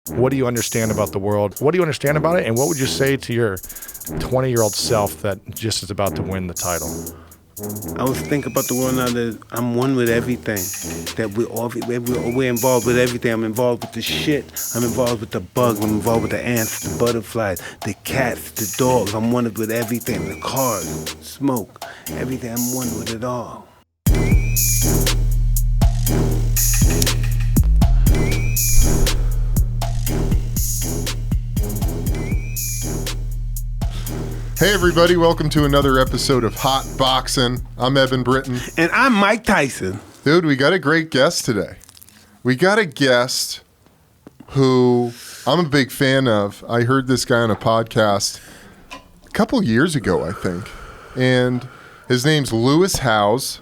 What do you understand about the world? What do you understand about it? And what would you say to your 20-year-old self that just is about to win the title? I was thinking about the world now that I'm one with everything. That we're involved with everything. I'm involved with the shit. I'm involved with the bugs. I'm involved with the ants, the butterflies, the cats, the dogs. I'm one with everything. The cars, smoke, everything. I'm one with it all. Hey everybody, welcome to another episode of Hotboxin. I'm Evan Britton. And I'm Mike Tyson. Dude, we got a great guest today. We got a guest who I'm a big fan of. I heard this guy on a podcast a couple years ago, I think. And his name's Lewis Howes.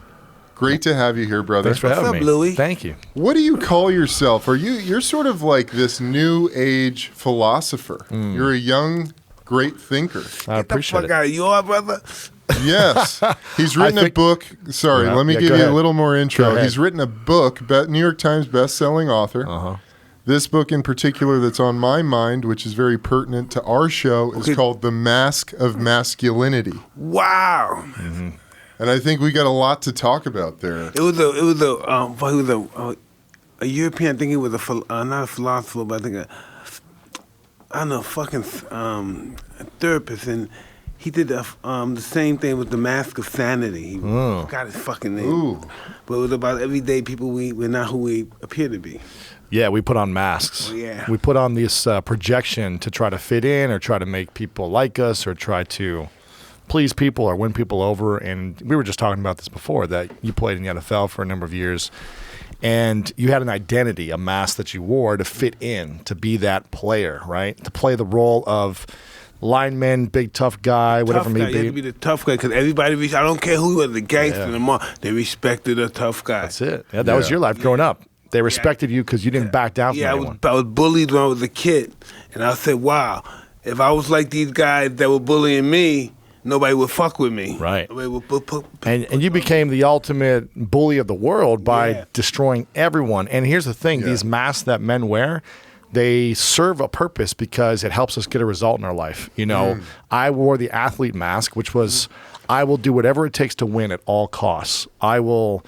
Great to have you here, brother. Thanks for having me. What's up, Louie? Thank you. What do you call yourself? You're sort of like this new age philosopher. You're a young, great thinker. I appreciate Get the fuck out of your brother. Yes. He's written a book. Sorry, Yeah, let me yeah, give go you ahead. a little more Go intro. ahead. He's written a book, New York Times best-selling author. Uh-huh. This book in particular that's on my mind, which is very pertinent to our show, is called The Mask of Masculinity. Wow. Mm-hmm. And I think we got a lot to talk about there. It was a European. I think he was not a philosopher, but I think a therapist, and he did the same thing with the Mask of Sanity. He forgot his fucking name. Ooh. But it was about everyday people. We're not who we appear to be. Yeah, we put on masks. Oh, yeah. We put on this projection to try to fit in or try to make people like us or try to please people or win people over. And we were just talking about this before, that you played in the NFL for a number of years and you had an identity, a mask that you wore to fit in, to be that player, right? To play the role of lineman, big tough guy, whatever it may You had to be the tough guy because everybody, I don't care who was the gangster in the mall, they respected a tough guy. That's it. Yeah, that was your life growing up. They respected you because you didn't back down from Yeah, anyone. I was bullied when I was a kid, and I said, wow, if I was like these guys that were bullying me, nobody would fuck with me. Right. Nobody would And you became the ultimate bully of the world by Yeah. destroying everyone. And here's the thing, these masks that men wear, they serve a purpose because it helps us get a result in our life. You know, I wore the athlete mask, which was I will do whatever it takes to win at all costs. I will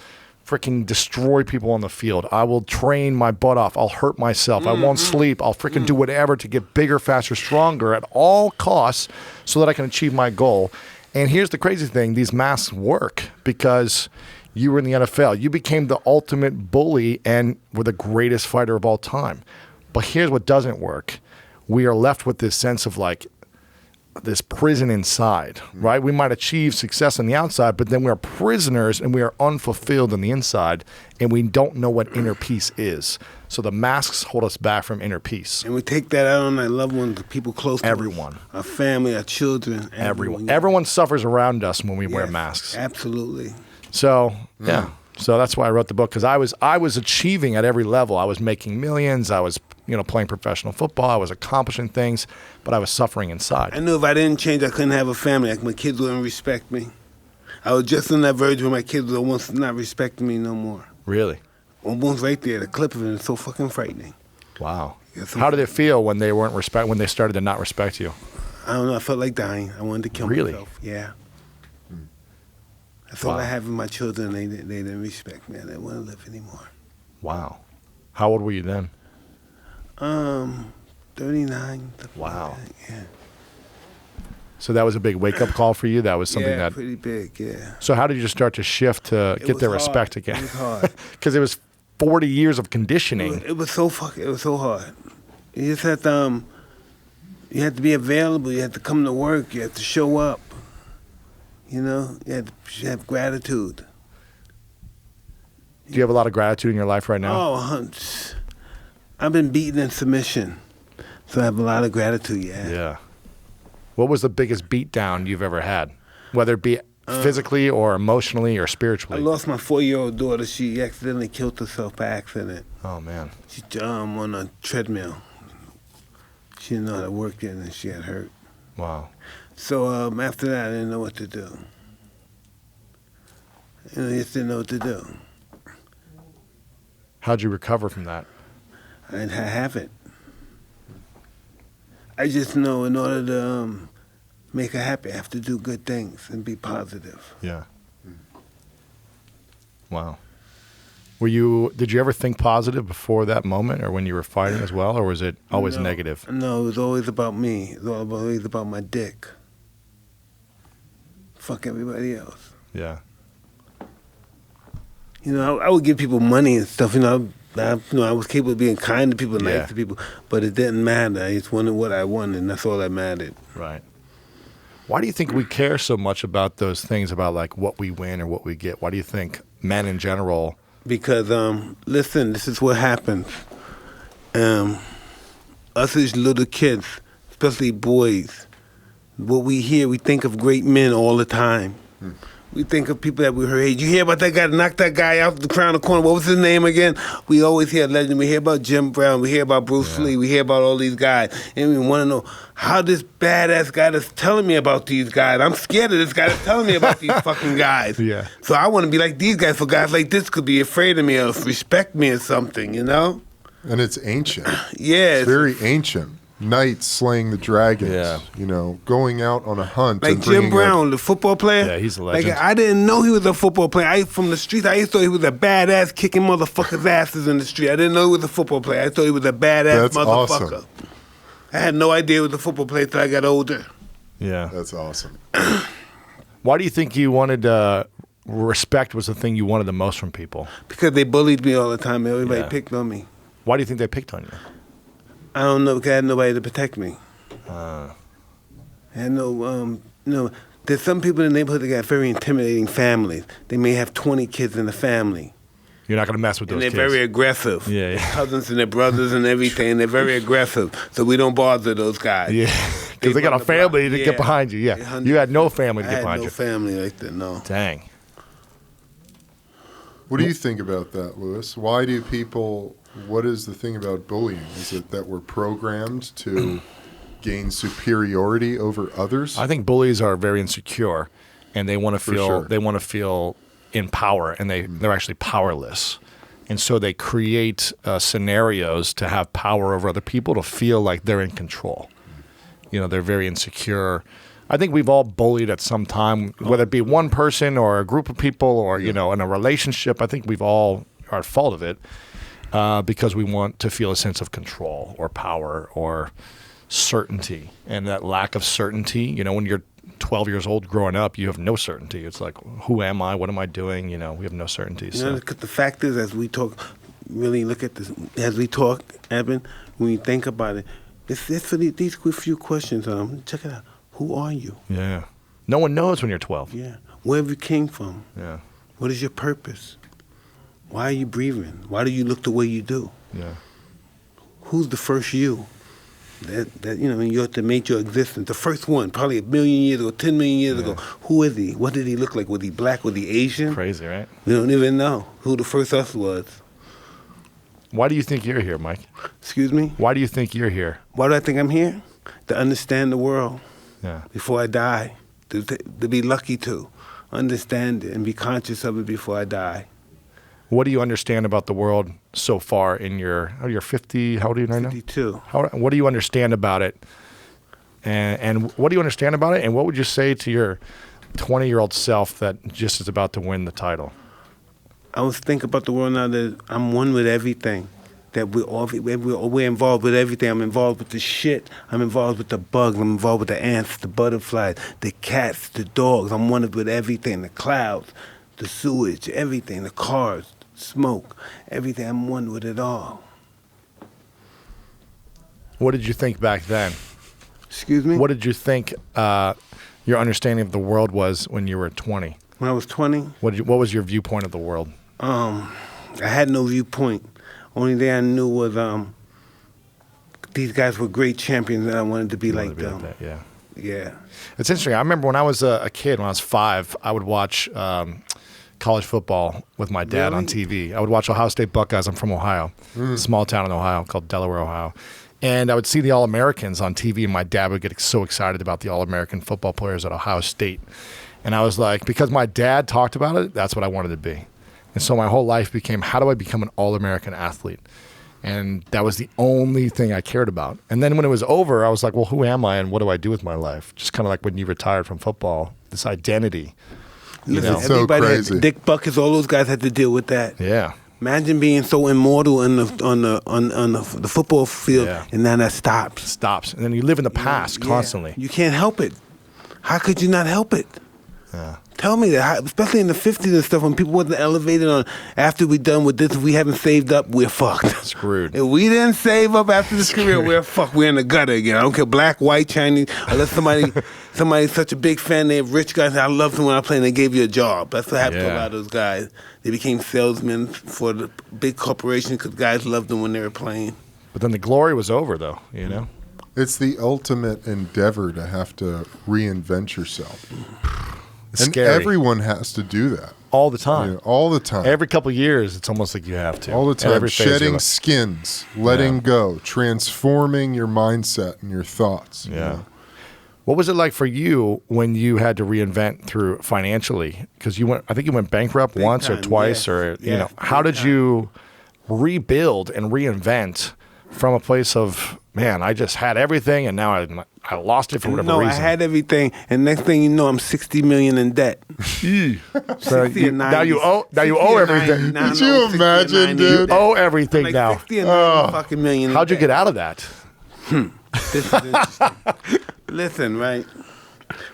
freaking destroy people on the field. I will train my butt off. I'll hurt myself. I won't sleep. I'll freaking do whatever to get bigger, faster, stronger at all costs so that I can achieve my goal. And here's the crazy thing. These masks work because you were in the NFL. You became the ultimate bully and were the greatest fighter of all time. But here's what doesn't work. We are left with this sense of like this prison inside, right? We might achieve success on the outside, but then we are prisoners and we are unfulfilled on the inside, and we don't know what inner peace is. So the masks hold us back from inner peace. And we take that out on our loved ones, the people close to Everyone. us, our family, our children. Everyone suffers around us when we wear Yes, masks. Absolutely. So, yeah. So that's why I wrote the book, because I was achieving at every level. I was making millions. I was, playing professional football. I was accomplishing things, but I was suffering inside. I knew if I didn't change, I couldn't have a family. Like my kids wouldn't respect me. I was just on that verge where my kids were almost not respecting me no more. Really? Almost right there. The clip of it is so fucking frightening. Wow. Yeah, so- How did it feel when they when they started to not respect you? I don't know. I felt like dying. I wanted to kill Really? myself. Yeah. That's all I have in my children. They didn't respect me. I didn't want to live anymore. Wow. How old were you then? 39. Wow. Yeah. So that was a big wake-up call for you? That was something that... pretty big, yeah. So how did you start to shift to It get was their hard. respect again? It was hard. Because it was 40 years of conditioning. It was so hard. You just had to, you had to be available. You had to come to work. You had to show up. You had to have gratitude. Do you have a lot of gratitude in your life right now? Oh, I've been beaten in submission, so I have a lot of gratitude. Yeah. What was the biggest beatdown you've ever had? Whether it be physically or emotionally or I spiritually? lost my 4-year-old daughter. She accidentally killed herself by accident. Oh, man. She on a treadmill. She didn't know how to work it, and she got hurt. Wow. So after that, I didn't know what to do. I just didn't know what to do. How'd you recover from that? I haven't. I just know in order to make her happy, I have to do good things and be positive. Yeah. Wow. Did you ever think positive before that moment or when you were fighting as well, or was it always negative? No, it was always about me. It was always about my dick. Fuck everybody else. Yeah. You know, I would give people money and stuff. You know, I was capable of being kind to people, Yeah. nice to people, but it didn't matter. I just wanted what I wanted, and that's all that mattered. Right. Why do you think we care so much about those things, about like what we win or what we get? Why do you think men in general? Because, listen, this is what happens. Us as little kids, especially boys, what we hear, we think of great men all the time. We think of people that we heard. Hey, did you hear about that guy that knocked that guy out the crown of the corner? What was his name again? We always hear legend. We hear about Jim Brown. We hear about Bruce Lee. We hear about all these guys. And we want to know how this badass guy that's telling me about these guys. I'm scared of this guy that's telling me about these fucking guys. Yeah. So I want to be like these guys, for guys like this could be afraid of me or respect me or something, you know? And it's ancient. Yeah. It's very ancient. Knights slaying the dragons. Yeah. You know, going out on a hunt. Like and Jim bringing Brown, the football player. Yeah, he's a legend. Like I didn't know he was a football player. From the streets, I used to thought he was a badass kicking motherfuckers' asses in the street. I didn't know he was a football player. I thought he was a badass That's motherfucker. awesome. I had no idea he was a football player until I got older. Yeah. That's awesome. Why do you think you wanted respect was the thing you wanted the most from people? Because they bullied me all the time. Everybody Yeah. picked on me. Why do you think they picked on you? I don't know, because I had nobody to protect me. I had there's some people in the neighborhood that got very intimidating families. They may have 20 kids in the family. You're not going to mess with those And they're kids. very aggressive. Yeah, yeah. Their cousins and their brothers and everything. They're very aggressive. So we don't bother those guys. Yeah, because they got run a the block. family to get behind you. Yeah, 100%. you had no family to I get had behind no you. family like that, no. Dang. What do you think about that, Lewis? Why do people, what is the thing about bullying? Is it that we're programmed to gain superiority over others? I think bullies are very insecure, and they want to For feel sure. they want to feel in power, and they're actually powerless, and so they create scenarios to have power over other people to feel like they're in control. You know, they're very insecure. I think we've all bullied at some time, whether it be one person or a group of people or you know in a relationship. I think we've all are at fault of it because we want to feel a sense of control or power or certainty, and that lack of certainty, you know, when you're 12 years old growing up, you have no certainty. It's like, who am I? What am I doing? You know, we have no certainty. You know, So because the fact is, as we talk, really look at this, as we talk, Eben, when you think about it, it's for these few questions. Check it out. Who are you? yeah, no one knows when you're 12. Yeah. Where have you came from? Yeah, What is your purpose? Why are you breathing? Why do you look the way you do? yeah, Who's the first you? That you know, that made your existence. The first one, probably 1 million years ago, 10 million years ago. Who is he? What did he look like? Was he black? Was he Asian? crazy, right? We don't even know who the first us was. Why do you think you're here, Mike? Excuse me? Why do you think you're here? Why do I think I'm here? To understand the world Yeah, before I die. To be lucky to understand it and be conscious of it before I die. what do you understand about the world so far in you're 50? How old are you right now? 52. What do you understand about it? And what do you understand about it? And what would you say to your 20-year-old self that just is about to win the title? I was thinking about the world now that I'm one with everything. That we're involved with everything. I'm involved with the shit. I'm involved with the bugs. I'm involved with the ants, the butterflies, the cats, the dogs. I'm one with everything. The clouds, the sewage, everything, the cars, smoke, everything. I'm one with it all. What did you think back then? Excuse me? What did you think your understanding of the world was when you were 20? When I was 20, What was your viewpoint of the world? I had no viewpoint. Only thing I knew was these guys were great champions, and I wanted to be like them. that, yeah. Yeah. It's interesting. I remember when I was a kid, when I was 5, I would watch college football with my dad on TV. I would watch Ohio State Buckeyes. I'm from Ohio, small town in Ohio called Delaware, Ohio. And I would see the All-Americans on TV, and my dad would get so excited about the All-American football players at Ohio State. And I was like, because my dad talked about it, that's what I wanted to be. And so my whole life became, how do I become an All-American athlete? And that was the only thing I cared about. And then when it was over, I was like, well, who am I and what do I do with my life? Just kind of like when you retired from football, this identity. You know? So Everybody crazy. Dick Buckets, all those guys had to deal with that. Yeah. Imagine being so immortal on the football field, Yeah. and then that stops. Stops. And then you live in the past constantly. You can't help it. How could you not help it? Yeah. Tell me that, especially in the 50s and stuff, when people wasn't elevated on, after we done with this, if we haven't saved up, we're fucked. Screwed. If we didn't save up after this career, we're fucked. We're in the gutter again. I don't care, black, white, Chinese, unless somebody's such a big fan, they're rich guys, I loved them when I played, and they gave you a job. That's what happened to a lot of those guys. They became salesmen for the big corporations because guys loved them when they were playing. But then the glory was over, though, you know? It's the ultimate endeavor to have to reinvent yourself. It's And scary. everyone has to do that. All the time. You know, all the time. Every couple of years, it's almost like you have to. All the At time. every phase of your Shedding life. skins, letting Yeah. go, transforming your mindset and your thoughts. you Yeah. know? What was it like for you when you had to reinvent through financially? Because I think you went bankrupt once or time, twice, yes. or you Yes, know, how big did you rebuild and reinvent from a place of, man, I just had everything and now I lost it for whatever No, reason? I had everything, and next thing you know, I'm $60 million in debt. So 60 and now you 90. owe 60 everything. and 90. Could Now you I'm 60 and imagine, 90 in dude? debt. Owe everything Like now. 60 and 90 fucking million in How'd you debt. get out of that? This is interesting. Listen, right?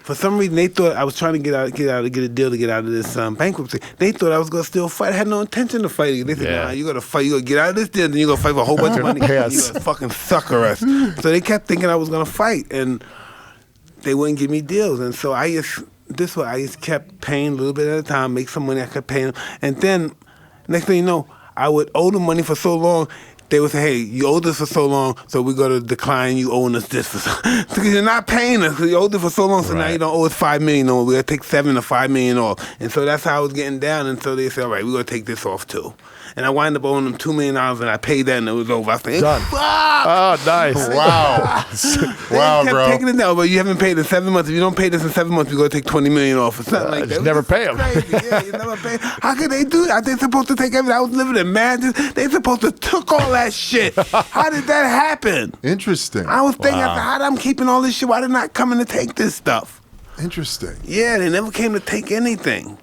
For some reason, they thought I was trying to get a deal to get out of this bankruptcy. They thought I was going to still fight. I had no intention of fighting. They said, Yeah. nah, you got to fight. You got to get out of this deal, then you got to fight for a whole bunch of money. Yes. You got to fucking sucker us. So they kept thinking I was going to fight, and they wouldn't give me deals. And so I just kept paying a little bit at a time, make some money. I kept paying them. And then, next thing you know, I would owe them money for so long. They would say, hey, you owed us for so long, so we're going to decline you owing us this. Because you're not paying us, because you owed us for so long, so now Right. you don't owe us $5 million. No, we're going to take $7 or $5 million off. And so that's how I was getting down. And so they said, all right, we're going to take this off too. And I wound up owing them $2 million, and I paid that, and it was over. I said, Done. fuck! Oh, nice. Wow. They Wow, kept bro. taking it down, but you haven't paid in 7 months. If you don't pay this in 7 months, we're going to take $20 million off or something like that. just never It's pay 'em. crazy. Yeah, you never pay. How could they do that? They supposed to take everything. I was living in mansions. They supposed to took all that shit. How did that happen? Interesting. I was thinking, Wow. how I'm keeping all this shit? Why they not coming to take this stuff? Interesting. Yeah, they never came to take anything.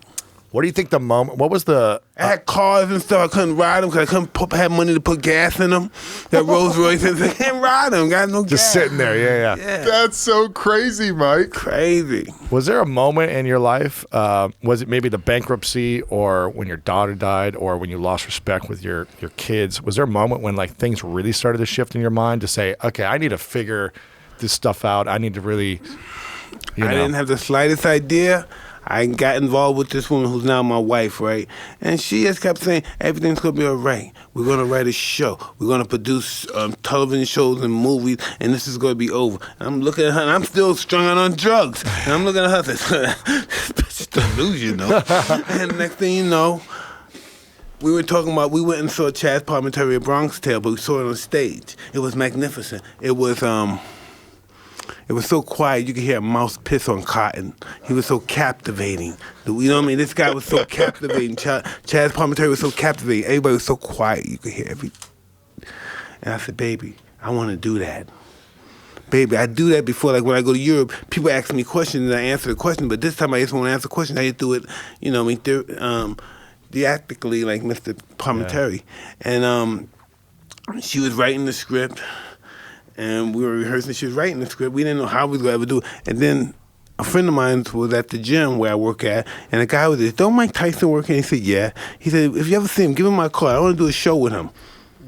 What do you think the moment? What was the? I had cars and stuff. I couldn't ride them because I couldn't have money to put gas in them. That Rolls Royce, I can't ride them. Got no gas. Just sitting there, yeah. Yeah, That's so crazy, Mike. crazy. Was there a moment in your life? Was it maybe the bankruptcy, or when your daughter died, or when you lost respect with your kids? Was there a moment when like things really started to shift in your mind to say, okay, I need to figure this stuff out. I need to really, you know. I didn't have the slightest idea. I got involved with this woman who's now my wife, right? And she just kept saying, everything's going to be all right. We're going to write a show. We're going to produce television shows and movies, and this is going to be over. And I'm looking at her, and I'm still strung out on drugs. And I'm looking at her and saying, this bitch is delusional. And next thing you know, we went and saw Chaz Parmentary at Bronx Tale, but we saw it on stage. It was magnificent. It was so quiet, you could hear a mouse piss on cotton. He was so captivating. You know what I mean? This guy was so captivating. Chaz Parmentary was so captivating. Everybody was so quiet, you could hear And I said, baby, I want to do that. Baby, I do that before, like when I go to Europe, people ask me questions and I answer the question, but this time I just want to answer the question. I just do it, you know what I mean, theatrically, like Mr. Parmentary. Yeah. And she was writing the script. And we were rehearsing. She was writing the script. We didn't know how we was going to ever do it. And then a friend of mine was at the gym where I work at, and the guy was there, don't Mike Tyson work here? He said, yeah. He said, if you ever see him, give him my call. I want to do a show with him.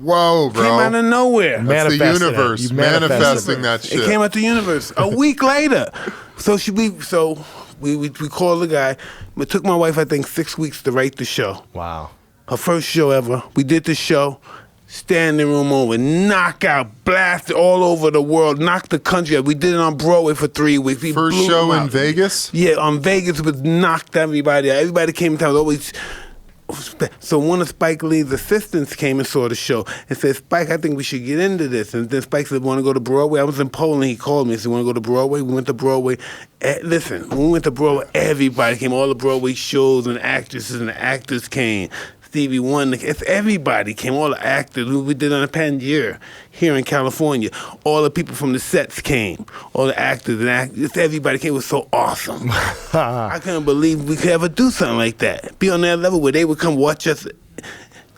Whoa, bro. Came out of nowhere. That's the Manifested it. universe You manifested manifesting that shit. It came out the universe a week later. So we called the guy. It took my wife, I think, 6 weeks to write the show. Wow. Her first show ever. We did the show. Standing room over, knockout, blasted all over the world, knocked the country out. We did it on Broadway for 3 weeks. We First blew show them in out. Vegas? Yeah, on Vegas, was knocked everybody out. Everybody came in town. Always. So one of Spike Lee's assistants came and saw the show and said, Spike, I think we should get into this. And then Spike said, want to go to Broadway? I was in Poland. He called me and said, want to go to Broadway? We went to Broadway. Listen, when we went to Broadway, everybody came. All the Broadway shows and actresses and actors came. Stevie Wonder. It's everybody came. All the actors. We did on a Pangier here in California. All the people from the sets came. All the actors and actors. Everybody came. It was so awesome. I couldn't believe we could ever do something like that. Be on that level where they would come watch us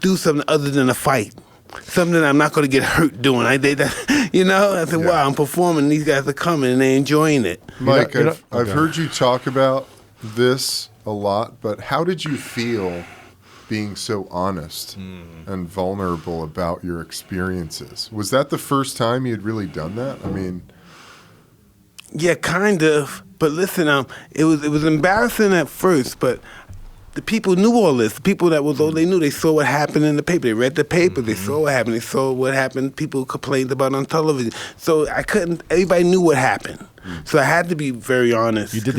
do something other than a fight. Something that I'm not going to get hurt doing. I said, wow, I'm performing. These guys are coming and they're enjoying it. Mike, I've heard you talk about this a lot, but how did you feel being so honest and vulnerable about your experiences? Was that the first time you'd really done that? I mean, yeah, kind of. But listen, it was embarrassing at first, but the people knew all this. The people that was they knew. They saw what happened in the paper. They read the paper. They saw what happened. They saw what happened. People complained about on television. So I couldn't. Everybody knew what happened. So I had to be very honest. You did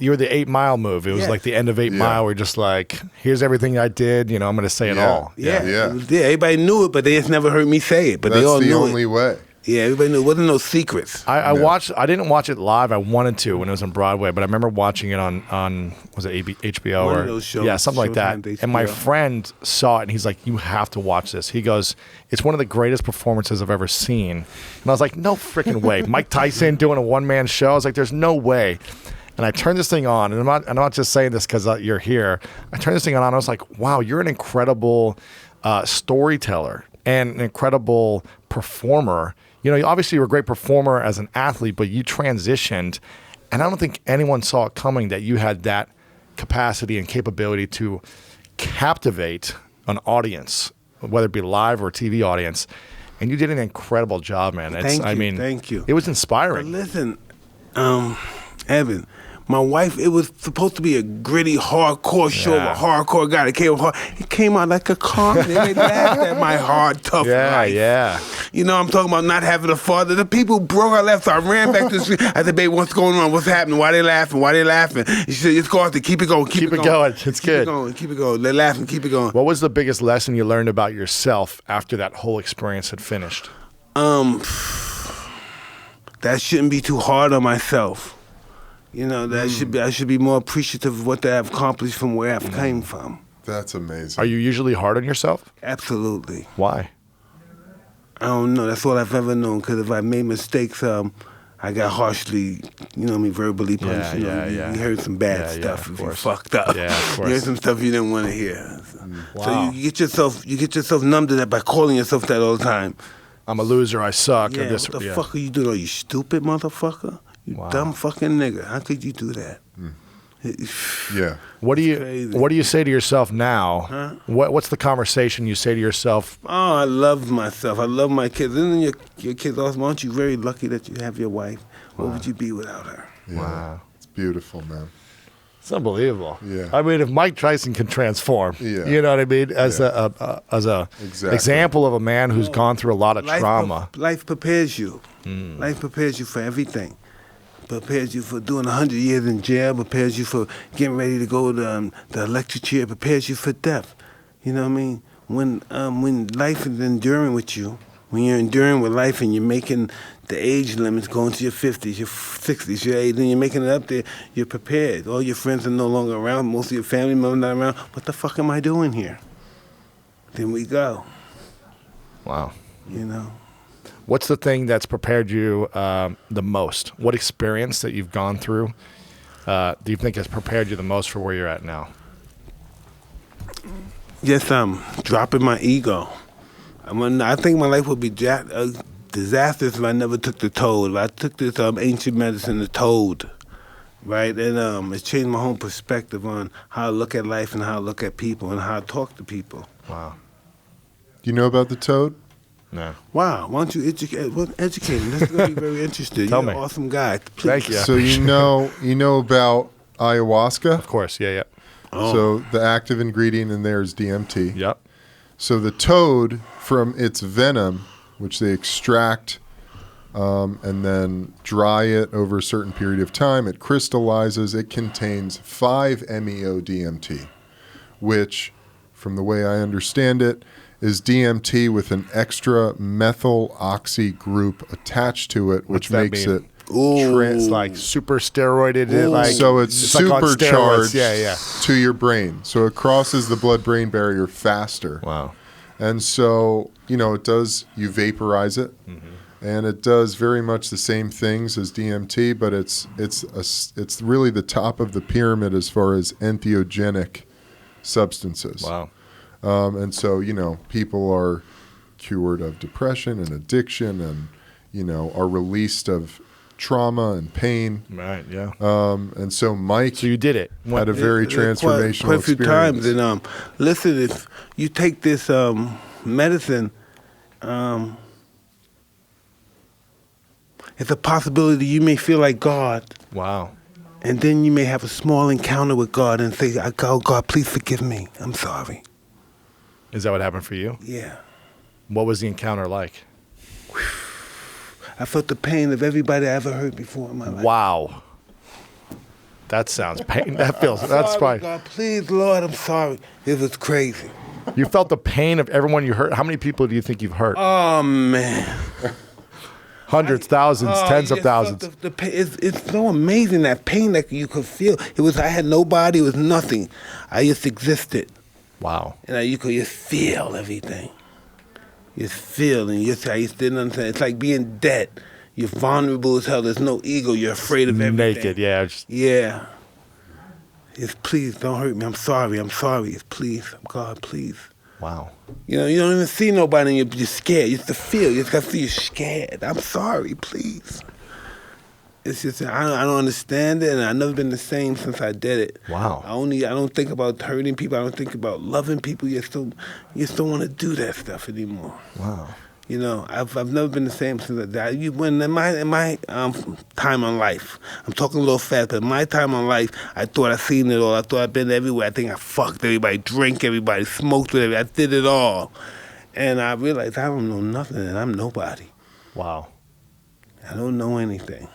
you were the 8 Mile move. It was like the end of 8 Mile. We're just like, here's everything I did. I'm going to say it all. Yeah. Everybody knew it, but they just never heard me say it. But that's they all knew the only way. Yeah, everybody knew. It wasn't no secrets. I watched. I didn't watch it live. I wanted to when it was on Broadway, but I remember watching it on was it HBO One or of those shows, yeah, something like that. HBO. And my friend saw it, and he's like, "You have to watch this." He goes, "It's one of the greatest performances I've ever seen." And I was like, "No freaking way!" Mike Tyson doing a one-man show. I was like, "There's no way." And I turned this thing on, and I'm not just saying this because you're here. I turned this thing on, and I was like, "Wow, you're an incredible storyteller and an incredible performer." Obviously you're a great performer as an athlete, but you transitioned, and I don't think anyone saw it coming that you had that capacity and capability to captivate an audience, whether it be live or TV audience, and you did an incredible job, man. Thank you. It was inspiring. But listen, Evan, my wife, it was supposed to be a gritty, hardcore show, a hardcore guy that came hard. It came out like a comedy. They laughed at my hard, tough life. Yeah. I'm talking about not having a father. The people broke. I left, so I ran back to the street. I said, babe, what's going on? What's happening? Why they laughing? She said, it's Carter. Keep it going. Keep it going. It's good. Keep it going. They're laughing. Keep it going. What was the biggest lesson you learned about yourself after that whole experience had finished? That shouldn't be too hard on myself. I should be more appreciative of what I've accomplished from where I've came from. That's amazing. Are you usually hard on yourself? Absolutely. Why? I don't know. That's all I've ever known. Because if I made mistakes, I got harshly, verbally punched. You heard some bad stuff. If you fucked up. Yeah, of course. You heard some stuff you didn't want to hear. Wow. So you get yourself numb to that by calling yourself that all the time. I'm a loser. I suck. Yeah, what the fuck are you doing? Are you stupid, motherfucker? You dumb fucking nigga. How could you do that? Yeah. What do you say to yourself now? Huh? What's the conversation you say to yourself? Oh, I love myself. I love my kids. And then your kids also, aren't you very lucky that you have your wife? What would you be without her? Yeah. Wow. It's beautiful, man. It's unbelievable. Yeah. I mean, if Mike Tyson can transform, you know what I mean, as a example of a man who's gone through a lot of trauma. Life prepares you. Life prepares you for everything. Prepares you for doing 100 years in jail. Prepares you for getting ready to go to the electric chair. Prepares you for death. You know what I mean? When life is enduring with you, when you're enduring with life and you're making the age limits going to your 50s, your 60s, your 80s, and you're making it up there, you're prepared. All your friends are no longer around. Most of your family members not around. What the fuck am I doing here? Then we go. Wow. What's the thing that's prepared you the most? What experience that you've gone through do you think has prepared you the most for where you're at now? Yes, dropping my ego. I think my life would be disastrous if I never took the toad. If I took this ancient medicine, the toad, right? And it's changed my whole perspective on how I look at life and how I look at people and how I talk to people. Wow. Do you know about the toad? No. Wow. Why don't you educate him? This is going to be very interesting. Tell You're me. an awesome guy. Please. Thank you. So you know about ayahuasca? Of course. Yeah. Oh. So the active ingredient in there is DMT. Yep. So the toad, from its venom, which they extract and then dry it over a certain period of time, it crystallizes. It contains 5-MeO-DMT, which, from the way I understand it, is DMT with an extra methyl oxy group attached to it, which makes it It's like super steroided. So it's like on steroids. supercharged Yeah. to your brain. So it crosses the blood-brain barrier faster. Wow. And so, it does, you vaporize it, and it does very much the same things as DMT, but it's really the top of the pyramid as far as entheogenic substances. Wow. And so, people are cured of depression and addiction and, are released of trauma and pain. Right, yeah. And so Mike So you did it. had a very transformational quite a few experience. times. And listen, if you take this medicine, it's a possibility you may feel like God, Wow. and then you may have a small encounter with God and say, "Oh God, please forgive me. I'm sorry." Is that what happened for you? Yeah. What was the encounter like? I felt the pain of everybody I ever hurt before in my life. Wow. That sounds pain. That's Sorry, fine. God, please, Lord, I'm sorry. It was crazy. You felt the pain of everyone you hurt. How many people do you think you've hurt? Oh man. Hundreds, thousands, tens of you just felt thousands. The pain. It's so amazing, that pain that you could feel. I had nobody. It was nothing. I just existed, Wow. and you could just feel everything. Just feel, and I just didn't understand. It's like being dead. You're vulnerable as hell. There's no ego. You're afraid of everything. Naked, yeah. Yeah. Just please don't hurt me. I'm sorry. Just please, God, please. Wow. You don't even see nobody and you're scared. You just feel. You just got to feel you're scared. I'm sorry, please. It's just, I don't understand it, and I've never been the same since I did it. Wow. I don't think about hurting people. I don't think about loving people. You just don't want to do that stuff anymore. Wow. I've never been the same since I died. When in my time on life, I'm talking a little fast, but in my time on life, I thought I'd seen it all. I thought I'd been everywhere. I think I fucked everybody, drank everybody, smoked with everybody. I did it all. And I realized I don't know nothing, and I'm nobody. Wow. I don't know anything.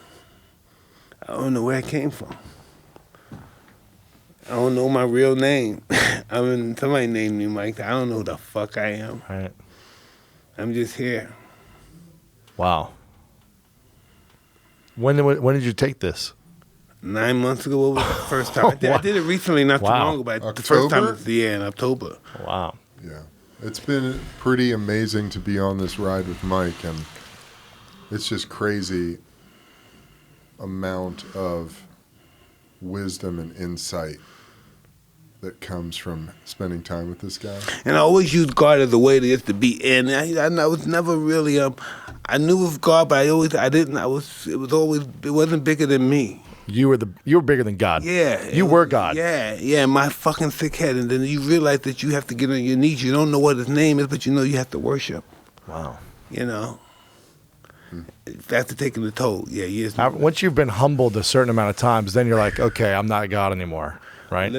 I don't know where I came from. I don't know my real name. Somebody named me Mike. I don't know who the fuck I am. Right. I'm just here. Wow. When did you take this? 9 months ago, what was the first time? I did it recently, not too Wow. long ago, but the October? first time was in October. Wow. Yeah. It's been pretty amazing to be on this ride with Mike, and it's just crazy amount of wisdom and insight that comes from spending time with this guy. And I always used God as a way to just to be in. I was never really I knew of God, but it wasn't bigger than me. You were bigger than God. Yeah. You were God. Yeah, my fucking sick head. And then you realize that you have to get on your knees. You don't know what his name is, but you know you have to worship. Wow. After taking the toll, years. Once you've been humbled a certain amount of times, then you're like, okay, I'm not God anymore, right?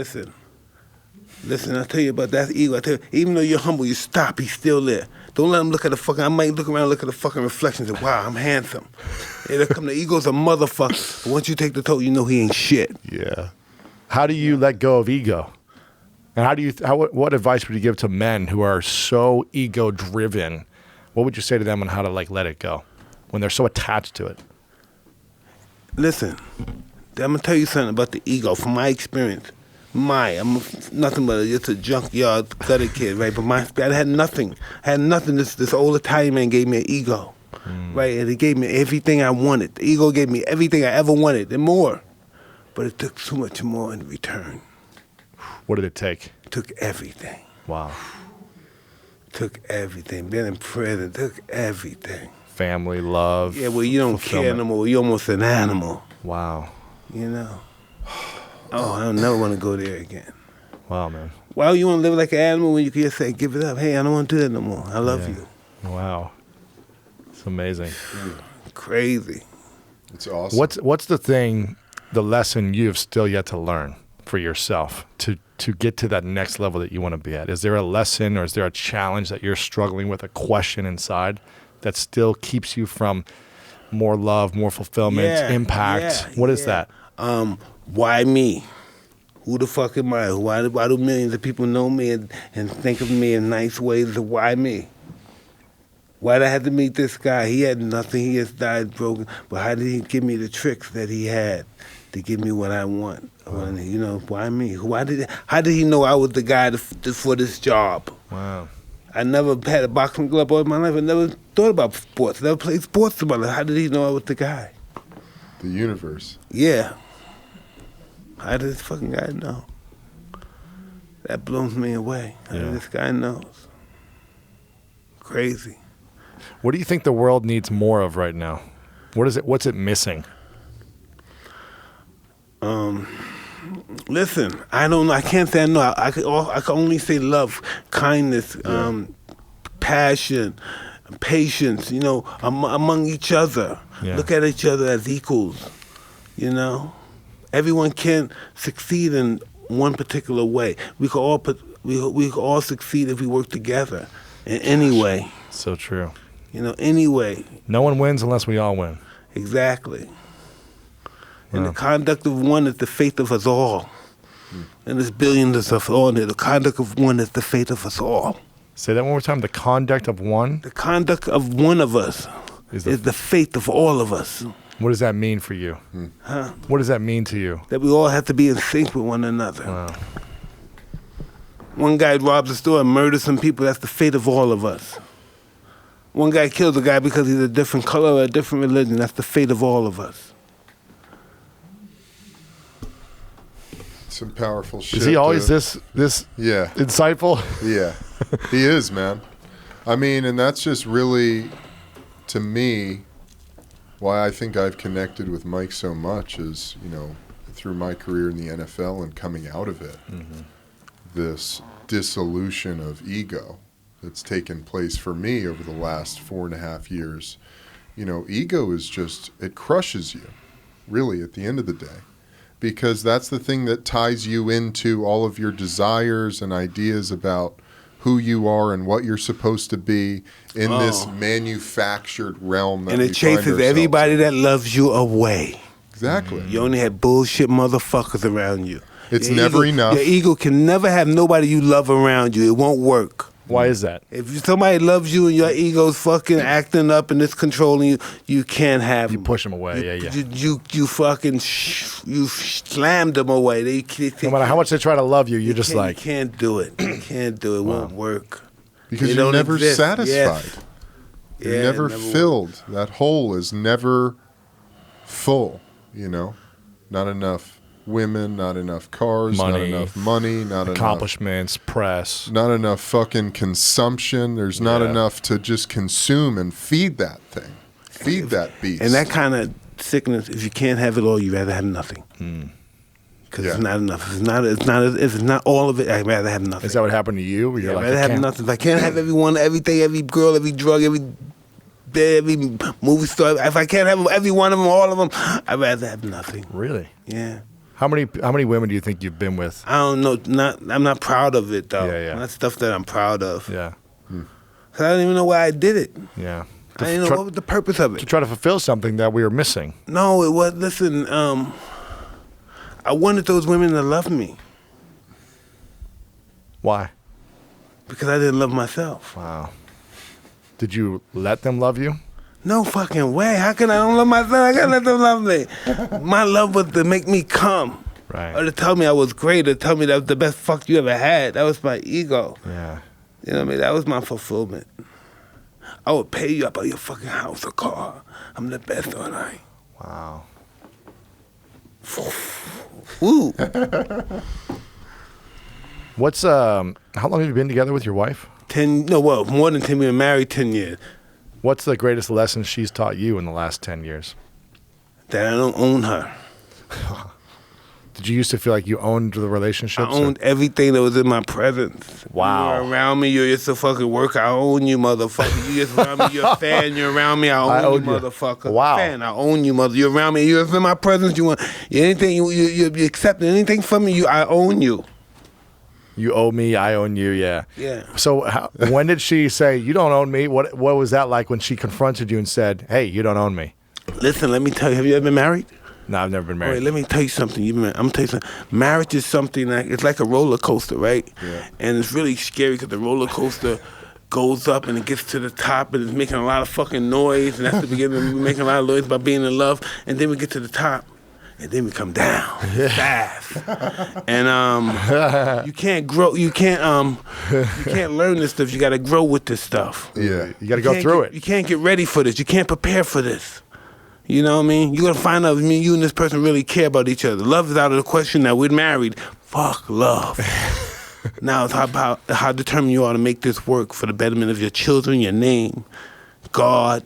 Listen, I'll tell you about that ego. I tell you, even though you're humble, you stop, he's still there. Don't let him look at I might look around and look at the fucking reflection and say, wow, I'm handsome. It'll come, the ego's a motherfucker. But once you take the toll, you know he ain't shit. Yeah. How do you let go of ego? And what advice would you give to men who are so ego driven? What would you say to them on how to let it go when they're so attached to it? Listen, I'm going to tell you something about the ego from my experience. I'm nothing but just a junkyard gutter kid, right? But I had nothing. This old Italian man gave me an ego, right? And he gave me everything I wanted. The ego gave me everything I ever wanted and more. But it took so much more in return. What did it take? It took everything. Wow. Took everything. Being in prison took everything. Family, love. Yeah, well, you don't care no more. You're almost an animal. Wow. Oh, I don't never want to go there again. Wow, man. Why you want to live like an animal when you can just say, give it up? Hey, I don't want to do that no more. I love you. Wow. It's amazing. Crazy. It's awesome. What's the lesson you've still yet to learn for yourself to get to that next level that you want to be at? Is there a lesson or is there a challenge that you're struggling with, a question inside that still keeps you from more love, more fulfillment, impact? What is that? Why me? Who the fuck am I? Why do millions of people know me and think of me in nice ways? Why me? Why'd I have to meet this guy? He had nothing. He just died broken. But how did he give me the tricks that he had to give me what I want? You know, why me? How did he know I was the guy for this job? Wow. I never had a boxing glove all my life. I never thought about sports. I never played sports in my life. How did he know I was the guy? The universe. Yeah. How did this fucking guy know? That blows me away. How did this guy knows? Crazy. What do you think the world needs more of right now? What's it missing? Listen, I don't know. I can't say I know. I can only say love, kindness, passion, patience, you know, among each other. Yeah. Look at each other as equals, you know? Everyone can succeed in one particular way. We can all succeed if we work together in any way. So true. You know, any way. No one wins unless we all win. Exactly. And the conduct of one is the fate of us all. And there's billions of us all there. The conduct of one is the fate of us all. Say that one more time. The conduct of one? The conduct of one of us is the fate of all of us. What does that mean for you? Huh? What does that mean to you? That we all have to be in sync with one another. Wow. One guy robs a store and murders some people. That's the fate of all of us. One guy kills a guy because he's a different color or a different religion. That's the fate of all of us. Some powerful shit. Is he always this Yeah. insightful? Yeah. He is, man. I mean, and that's just really, to me, why I think I've connected with Mike so much is, you know, through my career in the NFL and coming out of it, this dissolution of ego that's taken place for me over the last 4.5 years. You know, ego is just, it crushes you, really, at the end of the day. Because that's the thing that ties you into all of your desires and ideas about who you are and what you're supposed to be in this manufactured realm. That and it chases everybody that loves you away. Exactly. You only have bullshit motherfuckers around you. It's never enough. Your ego can never have nobody you love around you. It won't work. Why is that? If somebody loves you and your ego's fucking acting up and it's controlling you, you can't have You them. push them away. You fucking you slammed them away. No matter how much they try to love you, you're just like... You can't do it. You can't do it. It won't work. Because They you're don't never exist. satisfied. Yes. You're Yeah, never never filled. That hole is never full, you know? Not enough women, not enough cars, not Money, enough money, not accomplishments, press. not enough fucking consumption. There's not enough to just consume and feed that thing. Feed that beast. And that kind of sickness, if you can't have it all, you'd rather have nothing. Because it's not enough. If it's not all of it, I'd rather have nothing. Is that what happened to you? Where you're I'd like, rather I have can't- nothing. If I can't have everyone, everything, every girl, every drug, every bed, every movie star, if I can't have every one of them, all of them, I'd rather have nothing. Really? Yeah. How many women do you think you've been with? I don't know. I'm not proud of it, though. Yeah. That's stuff that I'm proud of. Yeah. 'Cause I don't even know why I did it. Yeah. I didn't know what was the purpose of To it. try to fulfill something that we were missing. No, it was, listen, I wanted those women to love me Why? because I didn't love myself. Wow. Did you let them love you? No fucking way. How can I don't love myself? I gotta let them love me. My love was to make me come. Right. Or to tell me I was great, or tell me that was the best fuck you ever had. That was my ego. Yeah. You know what I mean? That was my fulfillment. I would pay you up on your fucking house or car. I'm the best, aren't I? Wow. Woo. What's how long have you been together with your wife? More than 10 years. Married 10 years. What's the greatest lesson she's taught you in the last 10 years? That I don't own her. Did you used to feel like you owned the relationship? I owned everything that was in my presence. Wow. You were around me, you're just a fucking worker. I own you, motherfucker. You just around me, you're a fan. You're around me, I own you, motherfucker. Wow. Fan, I own you, mother. You're around me, you're in my presence. You want anything? You accept anything from me? I own you. You owe me, I own you, yeah. Yeah. So when did she say, you don't own me? What was that like when she confronted you and said, hey, you don't own me? Listen, let me tell you. Have you ever been married? No, I've never been married. Wait, let me tell you something. I'm gonna tell you something. Marriage is something it's like a roller coaster, right? Yeah. And it's really scary because the roller coaster goes up and it gets to the top and it's making a lot of fucking noise, and that's the beginning. We're making a lot of noise about being in love, and then we get to the top, and then we come down fast. And you can't grow. You can't learn this stuff. You got to grow with this stuff. Yeah. You got to go through it. You can't get ready for this. You can't prepare for this. You know what I mean? You're gonna find out if me, you and this person really care about each other. Love is out of the question now. We're married. Fuck love. Now it's how determined you are to make this work for the betterment of your children, your name, God.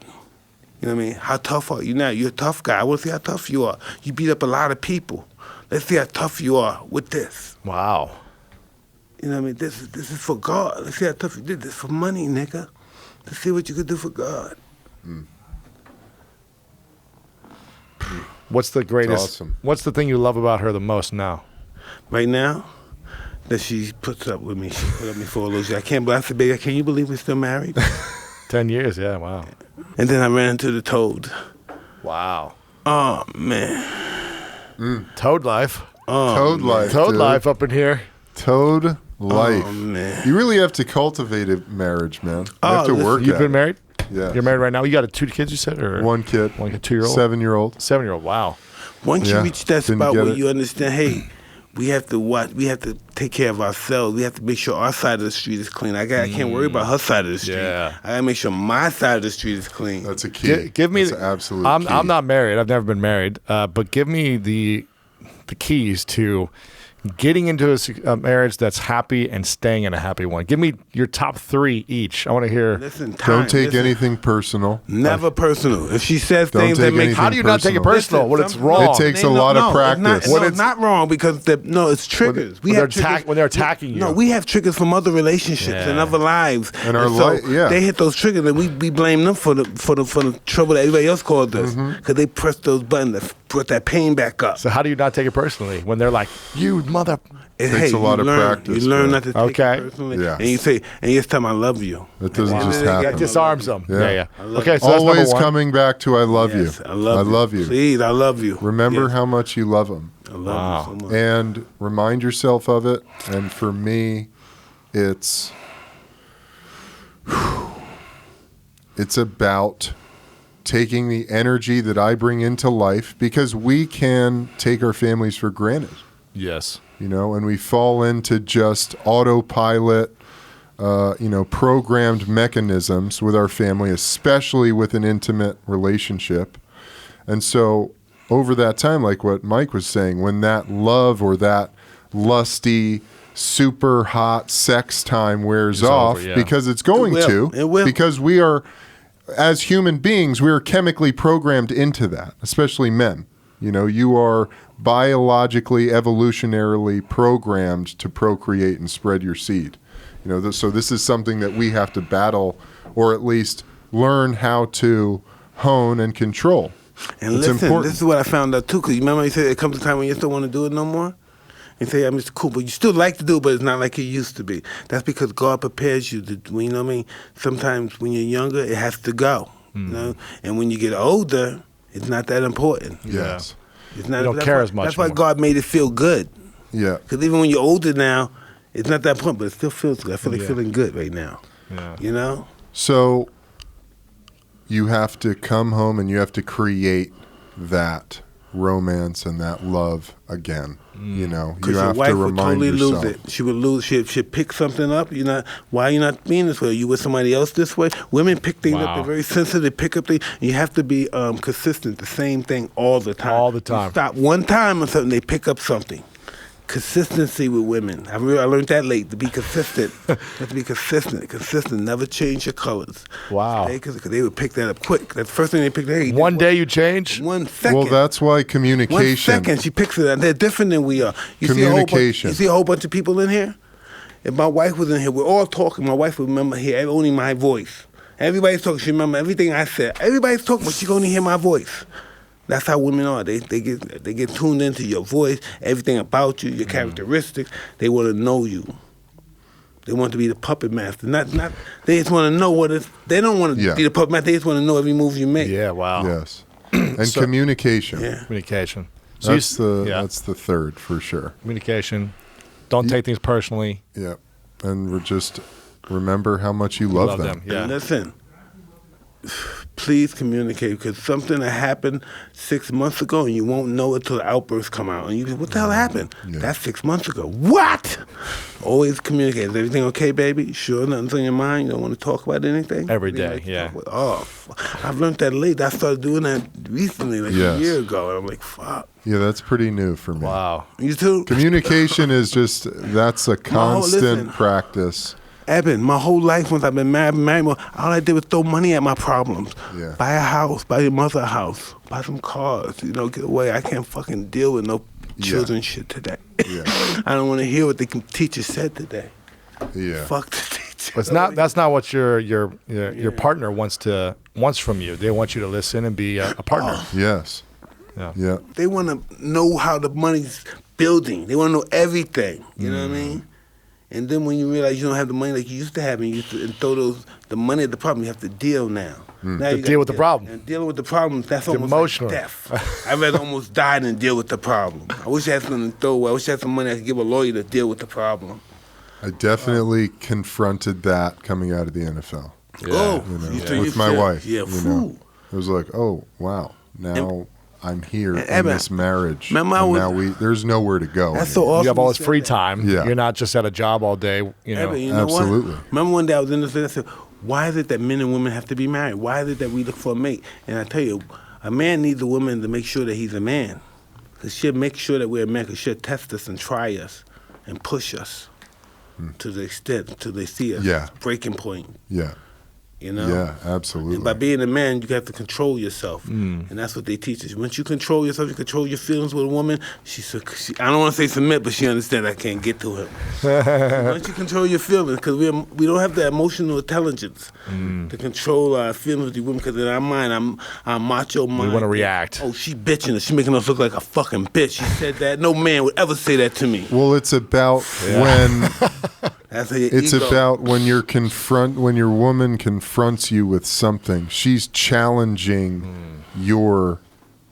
You know what I mean? How tough are you now? You're a tough guy. I want to see how tough you are. You beat up a lot of people. Let's see how tough you are with this. Wow. You know what I mean? This is for God. Let's see how tough you did this for money, nigga. Let's see what you could do for God. What's the greatest? Awesome. What's the thing you love about her the most now? Right now, that she puts up with me. She put up with me for all those years. I can't believe, I said, baby, can you believe we're still married? 10 years, yeah, wow. And then I ran into the toad. Wow. Oh, man. Toad life. Toad life. Toad dude. life up in here. Toad life. Oh, man. You really have to cultivate a marriage, man. You have to work You've at been it. married? Yeah. You're married right now? You got 2 kids, you said? Or One kid. 2-year-old? 7-year-old. 7-year-old, wow. Once Yeah, you reach that didn't spot get where it. you understand, hey, we have to watch. We have to take care of ourselves. We have to make sure our side of the street is clean. I can't worry about her side of the street. Yeah. I gotta make sure my side of the street is clean. That's a key. Give me That's an absolute I'm key. not married. I've never been married. But give me the keys to getting into a marriage that's happy and staying in a happy one. Give me your top 3 each. I want to hear. Listen, time, Don't take listen. anything personal. Never personal. If she says Don't things take that make anything How do you not take it personal. personal when it's Listen, wrong? It takes a lot of practice. It's not wrong because it's triggers. when they're attacking you. No, we have triggers from other relationships and Yeah. other lives. And our yeah. They hit those triggers and we blame them for the trouble that everybody else caused us because they pressed those buttons that brought that pain back up. So how do you not take it personally when they're like, you mother... And, Takes a lot of practice, You learn bro. not to take Okay. it personally. Yes. And you say, and you just tell them, I love you. It doesn't Wow. just Yeah, happen. It disarms them. Yeah. Yeah. I love Okay, you. so that's number Always 1. coming back to I love Yes, you. I love you. you. Please, I love you. Remember Yes. how much you love them. I love you so much. And remind yourself of it. And for me, it's about taking the energy that I bring into life, because we can take our families for granted, Yes. and we fall into just autopilot, programmed mechanisms with our family, especially with an intimate relationship. And so over that time, like what Mike was saying, when that love or that lusty, super hot sex time wears It's off, over, yeah. because it's going to, It will. because we are, as human beings, we are chemically programmed into that, especially men. You are biologically, evolutionarily programmed to procreate and spread your seed. So this is something that we have to battle, or at least learn how to hone and control. And It's listen, important. this is what I found out too. Cause you remember you said it comes a time when you just don't want to do it no more. You say, I'm just cool, but you still like to do it, but it's not like it used to be. That's because God prepares you to. You know what I mean? Sometimes when you're younger, it has to go. You know, and when you get older, it's not that important. Yes. It's not. You don't that's care why- as much That's why more. God made it feel good. Yeah. Because even when you're older now, it's not that point, but it still feels good. I feel like feeling good right now. Yeah. You know? So you have to come home and you have to create that romance and that love again. You Because your have wife to would remind totally yourself. lose it. She would lose. She'd pick something up. Why are you not being this way? Are you with somebody else this way? Women pick things up. Wow. They're very sensitive. They pick up things. You have to be consistent. The same thing all the time. All the time. You stop one time or something, they pick up something. Consistency with women. I learned that late. To be consistent. You have to be consistent. Never change your colors. Wow. Because they would pick that up quick. That's the first thing they picked. Hey, One day you change? 1 second. Well, that's why 1 communication. second, she picks it up. They're different than we are. Communication. You see a whole bunch of people in here? If my wife was in here, we're all talking. My wife would remember here only my voice. Everybody's talking. She remember everything I said. Everybody's talking, but she can only hear my voice. That's how women are. They get tuned into your voice, everything about you, your characteristics. They want to know you. They want to be the puppet master. Not. They just want to know what it's. They don't want to be the puppet master. They just want to know every move you make. Yeah, wow. Yes. And communication. Yeah. Communication. So That's the yeah. that's the third for sure. Communication. Don't take things personally. Yeah. And we're just remember how much you love them. Yeah. And listen, please communicate, because something that happened 6 months ago and you won't know it till the outbursts come out. And you go, what the hell happened? Yeah. That's 6 months ago. What? Always communicate. Is everything okay, baby? Sure, nothing's on your mind? You don't want to talk about anything? Every day, yeah. I've learned that late. I started doing that recently, like Yes. a year ago. And I'm like, fuck. Yeah, that's pretty new for me. Wow. You too? Communication is that's a constant listen. practice. Eben, my whole life once I've been married, all I did was throw money at my problems. Yeah. Buy a house, buy your mother a house, buy some cars, get away. I can't fucking deal with no children shit today. Yeah. I don't want to hear what the teacher said today. Yeah. Fuck the teacher. But it's not. That's not what your partner wants from you. They want you to listen and be a partner. Yes. Yeah. Yeah. They want to know how the money's building. They want to know everything. You know what I mean? And then when you realize you don't have the money like you used to have, and you used to throw the money at the problem, you have to deal now. Now To you deal with the problem. And dealing with the problem, that's almost emotional. like death. I'd rather almost die than deal with the problem. I wish I had something to throw away. I wish I had some money I could give a lawyer to deal with the problem. I definitely confronted that coming out of the NFL. Oh, With my wife. Yeah, It was like, oh, wow. Now I'm here in Eben, this marriage. remember and I now was- there's nowhere to go. That's so anymore. awesome. You have all you this said free that. time. Yeah. You're not just at a job all day. You know. Eben, you know Absolutely. what? Remember one day I was in this thing, I said, why is it that men and women have to be married? Why is it that we look for a mate? And I tell you, a man needs a woman to make sure that he's a man. Because she'll make sure that we're a man, because she'll test us and try us and push us to the extent, till they see us. Yeah. Breaking point, Yeah. Yeah, absolutely. And by being a man, you have to control yourself. And that's what they teach us. Once you control yourself, you control your feelings with a woman, I don't want to say submit, but she understands I can't get to him. Once you control your feelings, because we don't have the emotional intelligence to control our feelings with the women, because in our mind, I'm macho mind. We want to react. Oh, she bitching us. She making us look like a fucking bitch. She said that. No man would ever say that to me. Well, it's about when That's how your it's ego. about when your woman confronts you with something. She's challenging your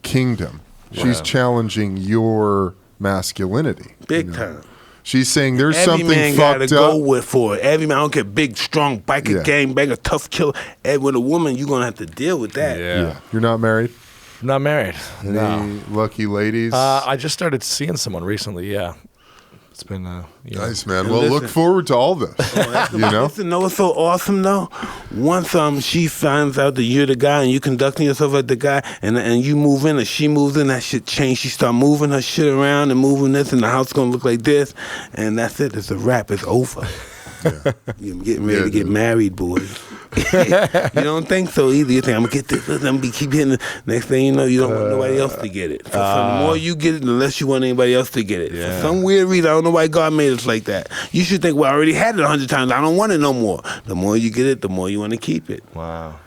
kingdom. She's challenging your masculinity. Big time. She's saying there's Every something man gotta fucked go up. with for it. Every man, I don't care, big, strong, biker, gangbanger, tough killer. And with a woman, you're gonna have to deal with that. Yeah. You're not married? I'm not married. Any No. lucky ladies? I just started seeing someone recently. Yeah. It's been Nice, man. And Well, look listen. forward to all this. You know? Listen, know what's so awesome though? Once she finds out that you're the guy and you conducting yourself like the guy, and you move in or she moves in, that shit change. She start moving her shit around and moving this, and the house gonna look like this, and that's it. It's a wrap. It's over. You're getting ready to get married, boys. You don't think so either. You think I'm gonna get this, I'm gonna keep hitting it. Next thing you know, you don't want nobody else to get it. So the more you get it, the less you want anybody else to get it. For some weird reason, I don't know why God made us like that. You should think, well, I already had it 100 times. I don't want it no more. The more you get it, the more you want to keep it. Wow.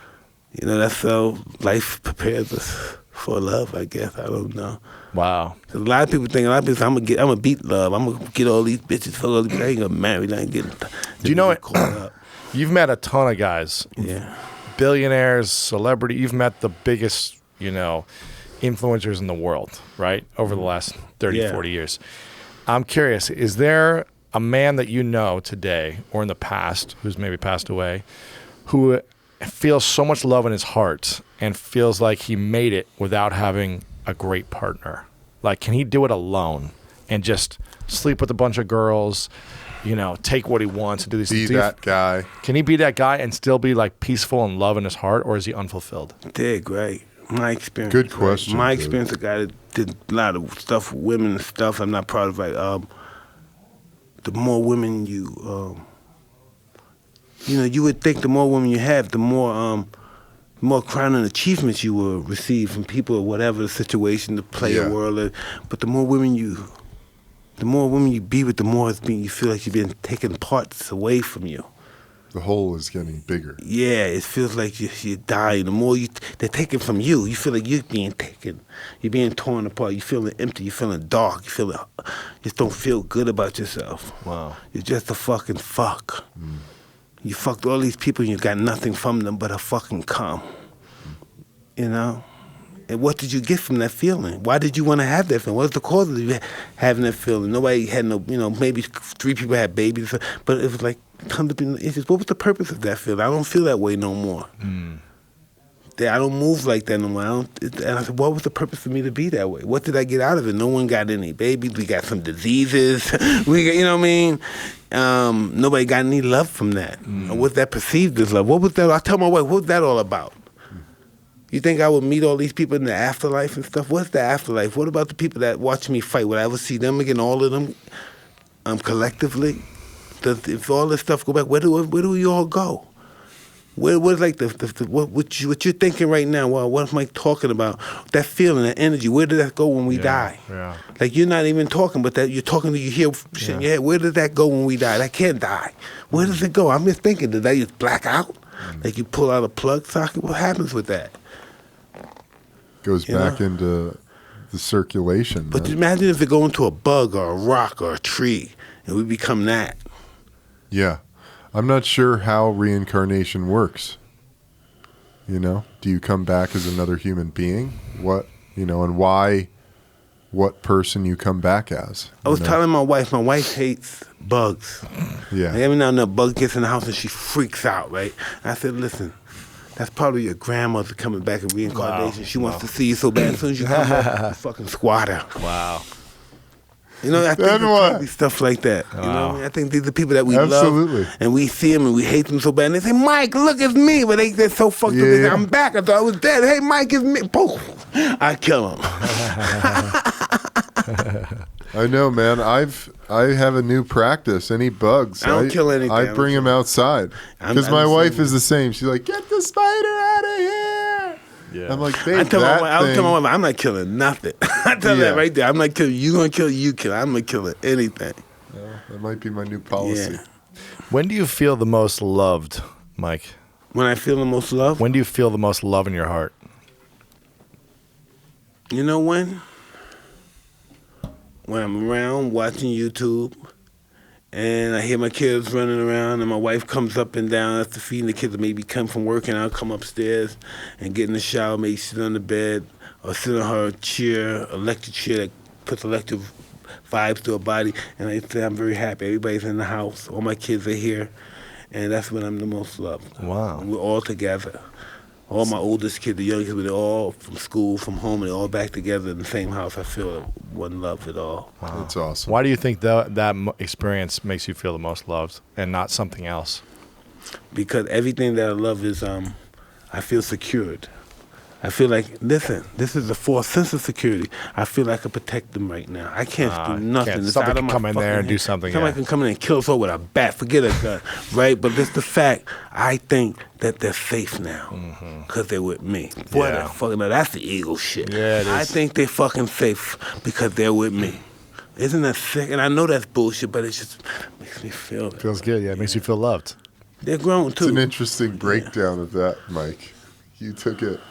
That's how life prepares us for love, I guess. I don't know. Wow. 'Cause a lot of people think, I'm gonna beat love. I'm gonna get all these bitches, fuck all these bitches. I ain't gonna marry. I ain't getting. Do you know it? Caught up. You've met a ton of guys. Yeah. Billionaires, celebrity. You've met the biggest, influencers in the world, right? Over the last 30, 40 years. I'm curious, is there a man that you know today or in the past who's maybe passed away who feels so much love in his heart and feels like he made it without having a great partner? Like, can he do it alone and just sleep with a bunch of girls, take what he wants and do these things? Be that guy. Can he be that guy and still be like peaceful and love in his heart, or is he unfulfilled? Dig, right? My experience. Good question, My dude. experience, a guy that did a lot of stuff with women and stuff. I'm not proud of it. The more women you would think the more women you have, the more crowning achievements you will receive from people or whatever the situation, the player world. But the more women you be with, the more you feel like you're being taken parts away from you. The hole is getting bigger. Yeah, it feels like you're dying. The more they're taking from you, you feel like you're being taken. You're being torn apart. You're feeling empty. You're feeling dark. You just don't feel good about yourself. Wow. You're just a fucking fuck. You fucked all these people and you got nothing from them but a fucking cum. And what did you get from that feeling? Why did you want to have that feeling? What's the cause of you having that feeling? Nobody had no, maybe 3 people had babies, but it was like, come to be, it's just, what was the purpose of that feeling? I don't feel that way no more. I don't move like that no more. And I said, what was the purpose for me to be that way? What did I get out of it? No one got any babies. We got some diseases. We got, you know what I mean? Nobody got any love from that. What's that perceived as love? What was that? I tell my wife, what was that all about? You think I would meet all these people in the afterlife and stuff? What's the afterlife? What about the people that watch me fight? Would I ever see them again, all of them, collectively? If all this stuff go back, where do we all go? What's like what you're thinking right now? Well, what am I talking about? That feeling, that energy. Where did that go when we die? Yeah. Like you're not even talking, but that you're talking. You hear shit in your head. Where did that go when we die? That can't die. Where does it go? I'm just thinking. Did that just black out? Like you pull out a plug socket? What happens with that? Goes back into the circulation. But imagine if it go into a bug or a rock or a tree, and we become that. Yeah. I'm not sure how reincarnation works. Do you come back as another human being? What, and why, what person you come back as? I was telling my wife hates bugs. Yeah. Like every now and then a bug gets in the house and she freaks out, right? I said, listen, that's probably your grandmother coming back in reincarnation. She wants to see you so bad. As soon as you come back, you fucking squatter. Wow. I think it's probably stuff like that. You know what I mean? I think these are people that we love, and we see them and we hate them so bad. And they say, Mike, look, it's me. But they're so fucked up. They say, I'm back. I thought I was dead. Hey, Mike, it's me. Poof. I kill them. I know, man. I have a new practice. Any bugs, I don't kill anything. I bring them outside. Because my wife is the same. She's like, get the spider out of here. Yeah. I'm like, babe, I tell my wife, I'm not killing nothing. I tell that right there. I'm not killing. You gonna kill? You kill. I'm not killing anything. That might be my new policy. Yeah. When do you feel the most loved, Mike? When I feel the most love? When do you feel the most love in your heart? You know when? When I'm around watching YouTube and I hear my kids running around and my wife comes up and down after feeding the kids, maybe come from work and I'll come upstairs and get in the shower, maybe sit on the bed or sit on her chair, electric chair that puts electric vibes to her body, and I say I'm very happy. Everybody's in the house. All my kids are here, and that's when I'm the most loved. Wow. And we're all together. All my oldest kids, the youngest, they're all from school, from home, and they're all back together in the same house. I feel one love at all. Wow. That's awesome. Why do you think that experience makes you feel the most loved and not something else? Because everything that I love is, I feel secured. I feel like, listen, this is a false sense of security. I feel like I can protect them right now. I can't do nothing. Somebody can come in there and do something. Somebody can come in and kill us all with a bat. Forget a gun, right? But it's the fact, I think that they're safe now because they're with me. Boy, that's the ego shit. Yeah, it is. I think they're fucking safe because they're with me. Isn't that sick? And I know that's bullshit, but it just makes me feel it. Feels good, yeah. It makes you feel loved. They're grown, too. It's an interesting breakdown of that, Mike. You took it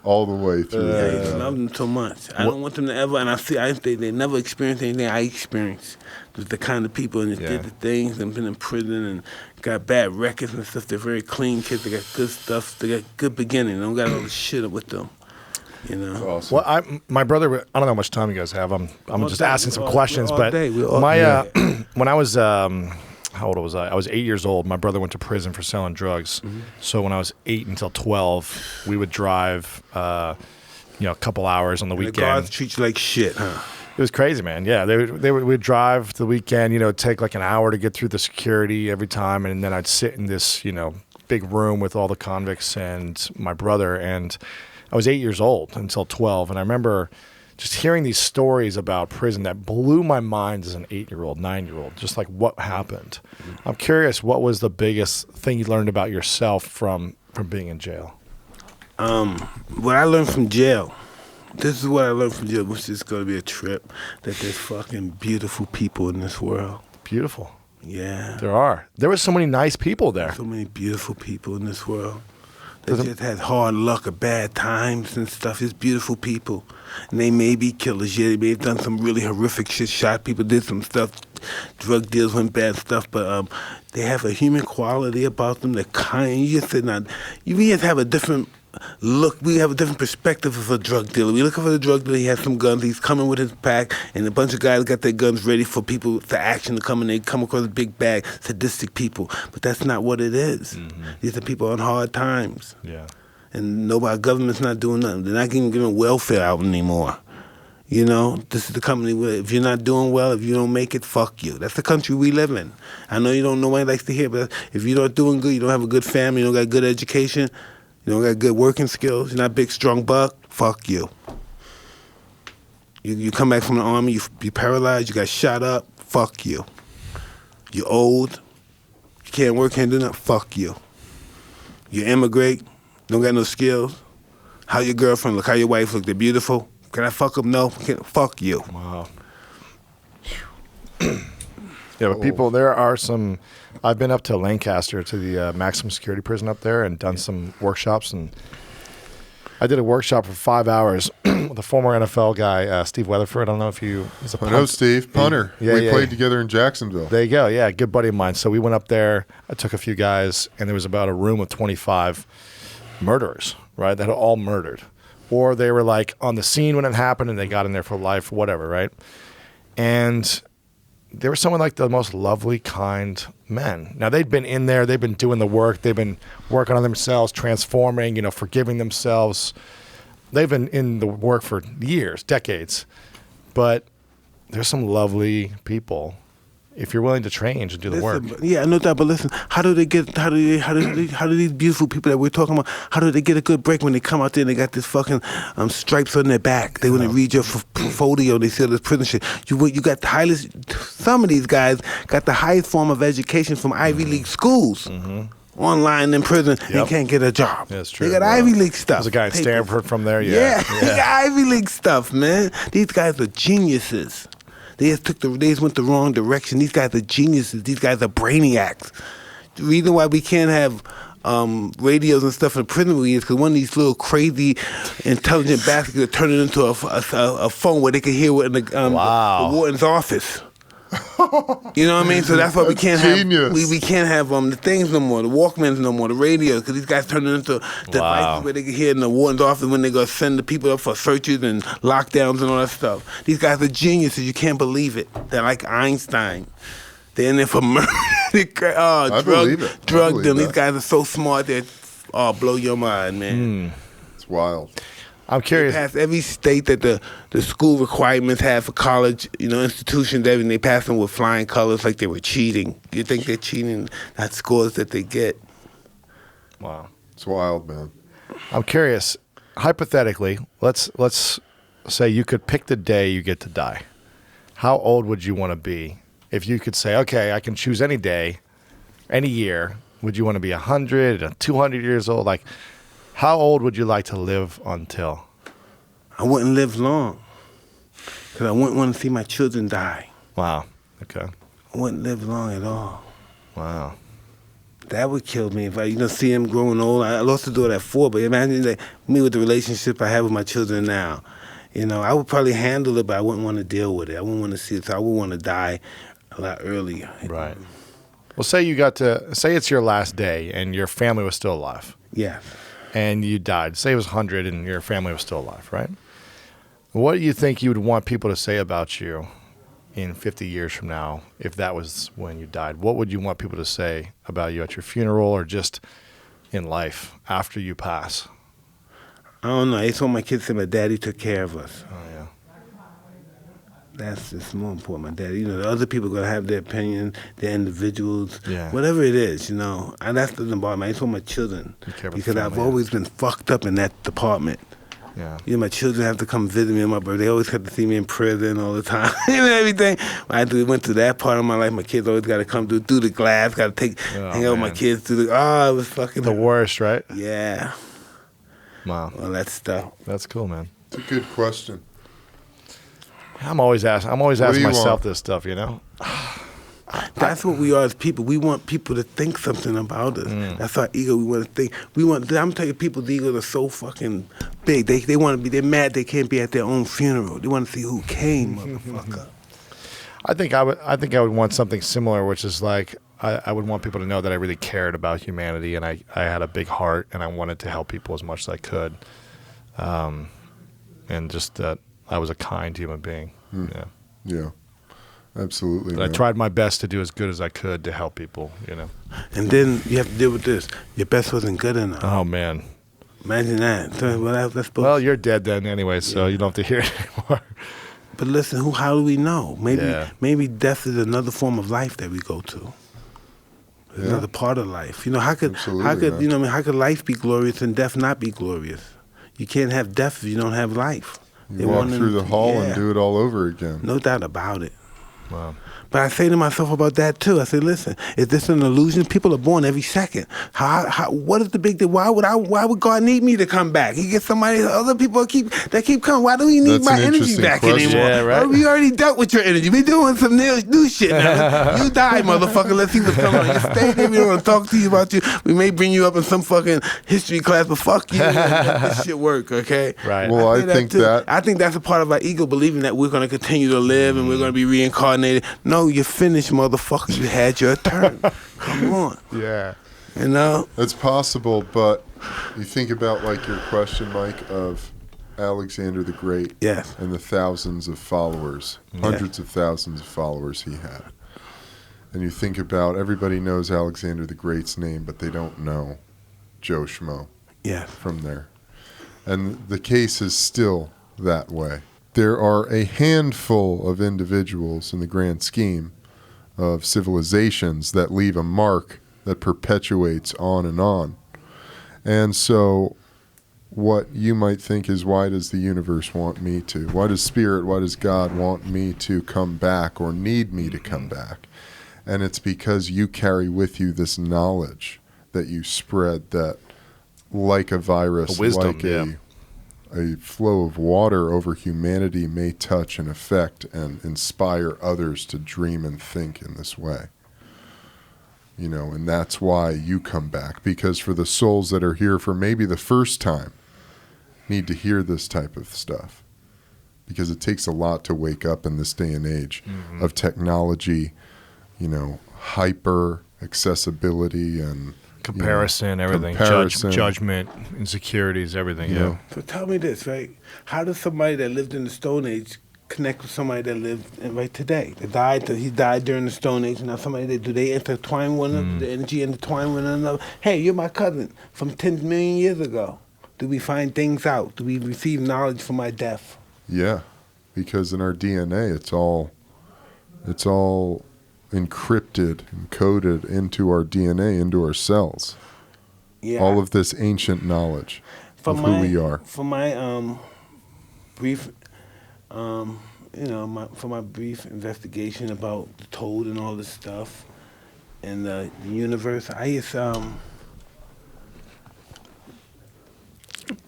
all the way through. I love them so much. I don't want them to ever, and they never experience anything I experienced. Just the kind of people and did the things and been in prison and got bad records and stuff. They're very clean kids. They got good stuff. They got good beginning. They don't got all the shit with them. That's awesome. Well, my brother, I don't know how much time you guys have. I'm just asking some questions, but when I was how old was I? I was 8 years old. My brother went to prison for selling drugs. So when I was 8 until 12, we would drive, a couple hours on the weekend. The guards treat you like shit, huh? It was crazy, man. Yeah, we'd drive the weekend. It'd take like an hour to get through the security every time, and then I'd sit in this, big room with all the convicts and my brother. And I was 8 years old until 12, and I remember just hearing these stories about prison that blew my mind as an 8-year-old, 9-year-old, just like what happened. I'm curious, what was the biggest thing you learned about yourself from being in jail? What I learned from jail, this is what I learned from jail, which is going to be a trip, that there's fucking beautiful people in this world. Beautiful. Yeah. There are. There were so many nice people there. So many beautiful people in this world. They just had hard luck or bad times and stuff. It's beautiful people. And they may be killers, yeah. They may have done some really horrific shit, shot people, did some stuff, drug deals, went bad stuff, but they have a human quality about them. They're kind. You just said, now, you just have a different we have a different perspective of a drug dealer. We look for the drug dealer, he has some guns, he's coming with his pack, and a bunch of guys got their guns ready for people, for action to come, and they come across a big bag, sadistic people. But that's not what it is. These are people on hard times. Yeah. And government's not doing nothing. They're not even giving welfare out anymore. You know, this is the company where if you're not doing well, if you don't make it, fuck you. That's the country we live in. I know nobody likes to hear, but if you're not doing good, you don't have a good family, you don't got good education, you don't got good working skills, you're not big, strong buck, fuck you. You come back from the army, you're paralyzed, you got shot up, fuck you. You're old, you can't work, can't do nothing, fuck you. You immigrate, don't got no skills. How your girlfriend look, how your wife look, they're beautiful. Can I fuck them? No. Fuck you. Wow. Yeah, but people, there are some. I've been up to Lancaster to the maximum security prison up there and done some workshops. And I did a workshop for 5 hours with a former NFL guy, Steve Weatherford. I don't know if he's a punter. I know Steve, punter. Yeah, we played together in Jacksonville. There you go. Yeah, good buddy of mine. So we went up there. I took a few guys, and there was about a room of 25 murderers, right? That had all murdered. Or they were like on the scene when it happened and they got in there for life, whatever, right? And they were some of like the most lovely, kind men. Now they'd been in there, they've been doing the work, they've been working on themselves, transforming, forgiving themselves. They've been in the work for years, decades. But there's some lovely people if you're willing to change and do the work. Yeah, no doubt. But listen, how do these beautiful people that we're talking about, how do they get a good break when they come out there and they got this fucking stripes on their back? They want to read your portfolio. They see this prison shit. You got the highest. Some of these guys got the highest form of education from Ivy League schools. Online in prison, they can't get a job. That's true. They got Ivy League stuff. There's a guy in Stanford from there. Yeah. They got Ivy League stuff, man. These guys are geniuses. They just went the wrong direction. These guys are geniuses. These guys are brainiacs. The reason why we can't have radios and stuff in prison is because one of these little crazy, intelligent bastards could turn it into a phone where they could hear what in the warden's office. You know what I mean? So that's why we can't have we can't have the things no more, the Walkmans no more, the radios, because these guys turn it into devices where they can hear in the warden's office when they go send the people up for searches and lockdowns and all that stuff. These guys are geniuses. You can't believe it. They're like Einstein. They're in there for murder. Drug dealing. These guys are so smart. They blow your mind, man. It's wild. I'm curious. They pass every state that the school requirements have for college, institutions, everything. They pass them with flying colors like they were cheating. You think they're cheating? Not scores that they get. Wow. It's wild, man. I'm curious. Hypothetically, let's say you could pick the day you get to die. How old would you want to be if you could say, okay, I can choose any day, any year? Would you want to be 100 or 200 years old? Like, how old would you like to live until? I wouldn't live long because I wouldn't want to see my children die. Wow. Okay. I wouldn't live long at all. Wow. That would kill me if I, see them growing old. I lost the daughter at 4, but imagine me with the relationship I have with my children now. I would probably handle it, but I wouldn't want to deal with it. I wouldn't want to see it, so I would want to die a lot earlier. Right. Well, say it's your last day and your family was still alive. Yeah. And you died. Say it was 100 and your family was still alive, right? What do you think you would want people to say about you in 50 years from now if that was when you died? What would you want people to say about you at your funeral or just in life after you pass? I don't know. I just want my kids to say my daddy took care of us. Oh, yeah. That's just more important. My daddy, the other people are going to have their opinion, they're individuals, yeah. Whatever it is, and that doesn't bother me. I just want my children, because I've always been fucked up in that department. Yeah. My children have to come visit me on my birthday. They always have to see me in prison all the time and everything. When I went through that part of my life, my kids always got to come through the glass, got to hang out with my kids through it was fucking... The worst, right? Yeah. Wow. All that stuff. That's cool, man. It's a good question. I'm always asking myself this stuff, That's what we are as people. We want people to think something about us. That's our ego. We want to think. I'm telling you, people's egos are so fucking big. They want to be. They're mad they can't be at their own funeral. They want to see who came, motherfucker. I think I would want something similar, which is like I would want people to know that I really cared about humanity, and I had a big heart, and I wanted to help people as much as I could, and just that I was a kind human being. Yeah, absolutely. But I tried my best to do as good as I could to help people, And then you have to deal with this. Your best wasn't good enough. Oh, man. Imagine that. So, Well, you're dead then anyway, so you don't have to hear it anymore. But listen, how do we know? Maybe death is another form of life that we go to. Another part of life. How could life be glorious and death not be glorious? You can't have death if you don't have life. You walk through the hall and do it all over again. No doubt about it. Wow. But I say to myself about that too. I say, listen, is this an illusion? People are born every second. What is the big deal? Why would God need me to come back? He gets somebody, other people keep coming. Why do we need my energy back anymore? Yeah, right. We already dealt with your energy. We doing some new shit now. You die, motherfucker. Let's see what's coming on. You stay there. We don't want to talk to you about you. We may bring you up in some fucking history class, but fuck you. Let this shit work, okay? Right. Well, I think that's a part of our ego, believing that we're going to continue to live and we're going to be reincarnated. No, you're finished, motherfucker. You had your turn. Come on. Yeah. It's possible, but you think about like your question, Mike, of Alexander the Great. Yes. And the thousands of followers, hundreds of thousands of followers he had. And you think about everybody knows Alexander the Great's name, but they don't know Joe Schmo. Yeah. From there. And the case is still that way. There are a handful of individuals in the grand scheme of civilizations that leave a mark that perpetuates on and on. And so what you might think is, why does the universe want me to? Why does Spirit, why does God want me to come back or need me to come back? And it's because you carry with you this knowledge that you spread that, like a virus, wisdom, a flow of water over humanity, may touch and affect and inspire others to dream and think in this way. And that's why you come back, because for the souls that are here for maybe the first time need to hear this type of stuff, because it takes a lot to wake up in this day and age of technology, hyper accessibility and comparison, everything, judgment, insecurities, everything. Yeah. So tell me this, right? How does somebody that lived in the Stone Age connect with somebody that lived right today? He died during the Stone Age, and now do they intertwine one another? The energy intertwine one another? Hey, you're my cousin from 10 million years ago. Do we find things out? Do we receive knowledge from my death? Yeah, because in our DNA, it's all encrypted and coded into our DNA, into our cells. Yeah. All of this ancient knowledge of who we are. For my brief, for my brief investigation about the toad and all this stuff and the universe,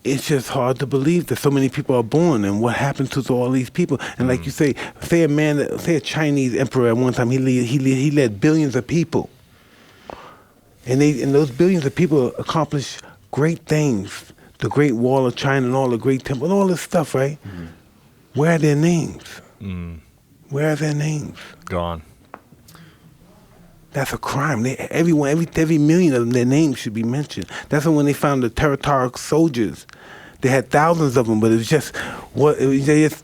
it's just hard to believe that so many people are born, and what happens to all these people. And like you say a Chinese emperor at one time, he led billions of people, and those billions of people accomplished great things. The Great Wall of China and all the great temples, all this stuff, right? Where are their names? Where are their names? Gone. That's a crime. Every million of them, their names should be mentioned. That's when they found the territorial soldiers. They had thousands of them, but it was just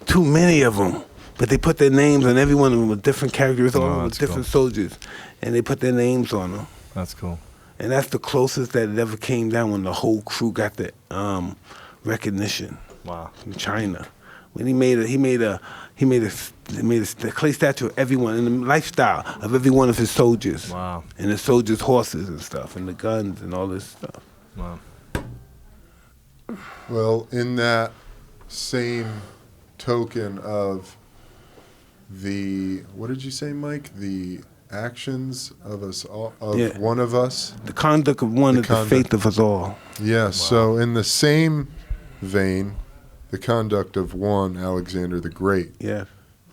too many of them. But they put their names on every one of them with different characters, all with different soldiers, and they put their names on them. That's cool. And that's the closest that it ever came down when the whole crew got the recognition. Wow. From China. When he made a clay statue of everyone and the lifestyle of every one of his soldiers. Wow. And the soldiers' horses and stuff, and the guns and all this stuff. Wow. Well, in that same token of what did you say, Mike? The actions of us all, one of us? The conduct of one is the faith of us all. Yeah, so in the same vein, the conduct of one, Alexander the Great,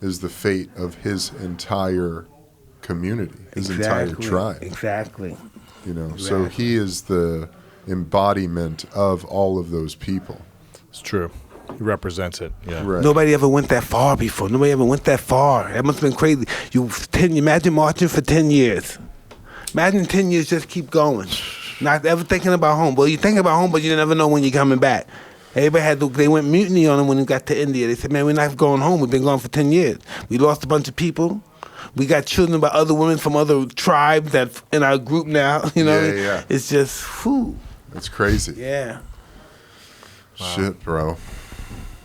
is the fate of his entire community, his entire tribe. Exactly. So he is the embodiment of all of those people. It's true. He represents it. Yeah. Right. Nobody ever went that far before. Nobody ever went that far. That must have been crazy. Imagine marching for 10 years. Imagine 10 years just keep going. Not ever thinking about home. Well, you think about home, but you never know when you're coming back. Everybody they went mutiny on him when he got to India. They said, man, we're not going home. We've been gone for 10 years. We lost a bunch of people. We got children by other women from other tribes that in our group now. You know, Yeah. It's just, whew. It's crazy. Yeah. Shit, bro.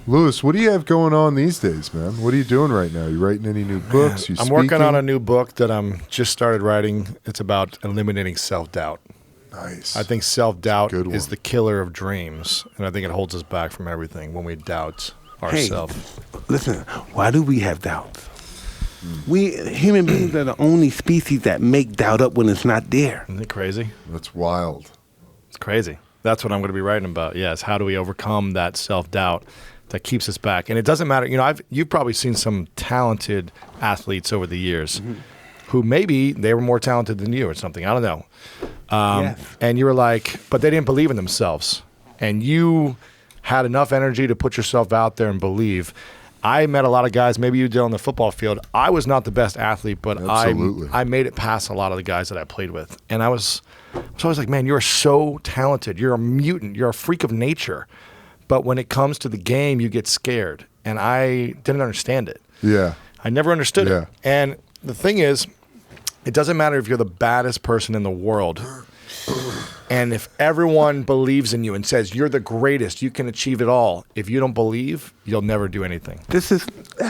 Lewis, what do you have going on these days, man? What are you doing right now? You writing any new books? I'm working on a new book that I'm just started writing. It's about eliminating self-doubt. Nice. I think self-doubt Good is one. the killer of dreams, and I think it holds us back from everything when we doubt ourselves. Listen, why do we have doubts? We human beings are the only species that make doubt up when it's not there. Isn't it crazy? That's wild. It's crazy. That's what I'm going to be writing about. Yes, how do we overcome that self-doubt that keeps us back? And it doesn't matter. You know, you've probably seen some talented athletes over the years who maybe they were more talented than you or something. I don't know. Yes. And you were like, but they didn't believe in themselves. And you had enough energy to put yourself out there and believe. I met a lot of guys, maybe you did on the football field. I was not the best athlete, but Absolutely. I made it past a lot of the guys that I played with. And I was always like, man, you're so talented. You're a mutant. You're a freak of nature. But when it comes to the game, you get scared. And I didn't understand it. Yeah. I never understood Yeah. it. And the thing is, it doesn't matter if you're the baddest person in the world. And if everyone believes in you and says you're the greatest, you can achieve it all. If you don't believe, you'll never do anything. That's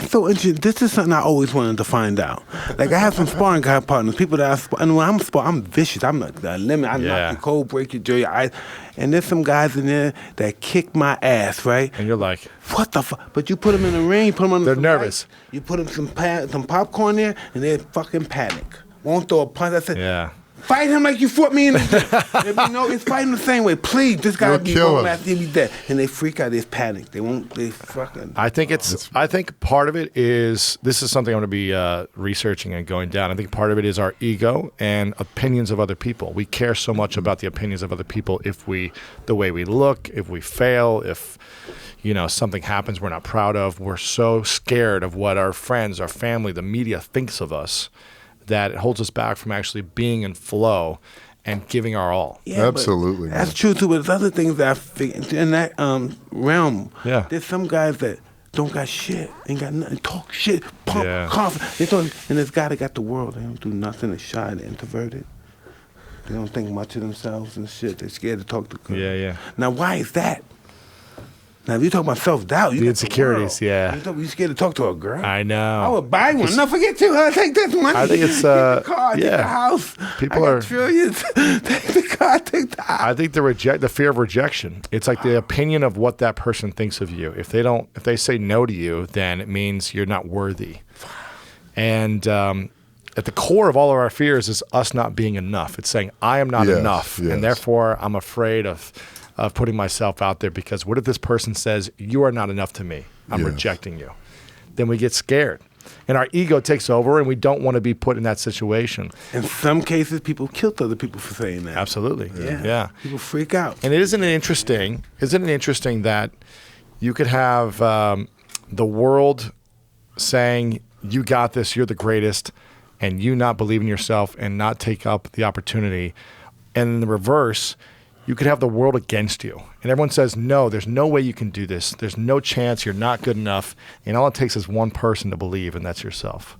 so interesting. This is something I always wanted to find out. Like, I have some sparring partners, people that and when I'm sparring, I'm vicious. I'm like the limit. I knock you cold, break your jaw. And there's some guys in there that kick my ass, right? And you're like, what the fuck? But you put them in the ring, put them on. They're nervous. You put them some popcorn there, and they fucking panic. Won't throw a punch. I said, yeah. Fight him like you fought me in the No, it's fighting the same way. Please, this guy You'll be kill going him. after you be dead. And they freak out, they panic. They won't, they fucking. I think part of it is, this is something I'm going to be researching and going down. I think part of it is our ego and opinions of other people. We care so much about the opinions of other people the way we look, if we fail, if something happens we're not proud of. We're so scared of what our friends, our family, the media thinks of us, that it holds us back from actually being in flow and giving our all. Yeah, absolutely. That's true too, but there's other things that I figured in that realm. Yeah. There's some guys that don't got shit, ain't got nothing, talk shit, pump, confident. They don't, and this guy that got the world, they don't do nothing, they're shy, they're introverted. They don't think much of themselves and shit. They're scared to talk to girls. Yeah. Now, why is that? Now, if you talk about self-doubt, you The got insecurities, the world. yeah. You scared to talk to a girl? I know. I would buy one. No, forget you. I'll take this money. I think it's, take the car, take yeah. the house. People I are- got trillions. Take the car, take the house. I think the fear of rejection. It's like the opinion of what that person thinks of you. If they say no to you, then it means you're not worthy. And at the core of all of our fears is us not being enough. It's saying I am not enough, yes. and therefore I'm afraid of putting myself out there, because what if this person says you are not enough to me? I'm Yes. rejecting you. Then we get scared, and our ego takes over, and we don't want to be put in that situation. In some cases, people killed other people for saying that. Absolutely, yeah. People freak out. And isn't it interesting that you could have the world saying, you got this, you're the greatest, and you not believe in yourself and not take up the opportunity. And in the reverse, you could have the world against you. And everyone says, no, there's no way you can do this. There's no chance, you're not good enough. And all it takes is one person to believe, and that's yourself.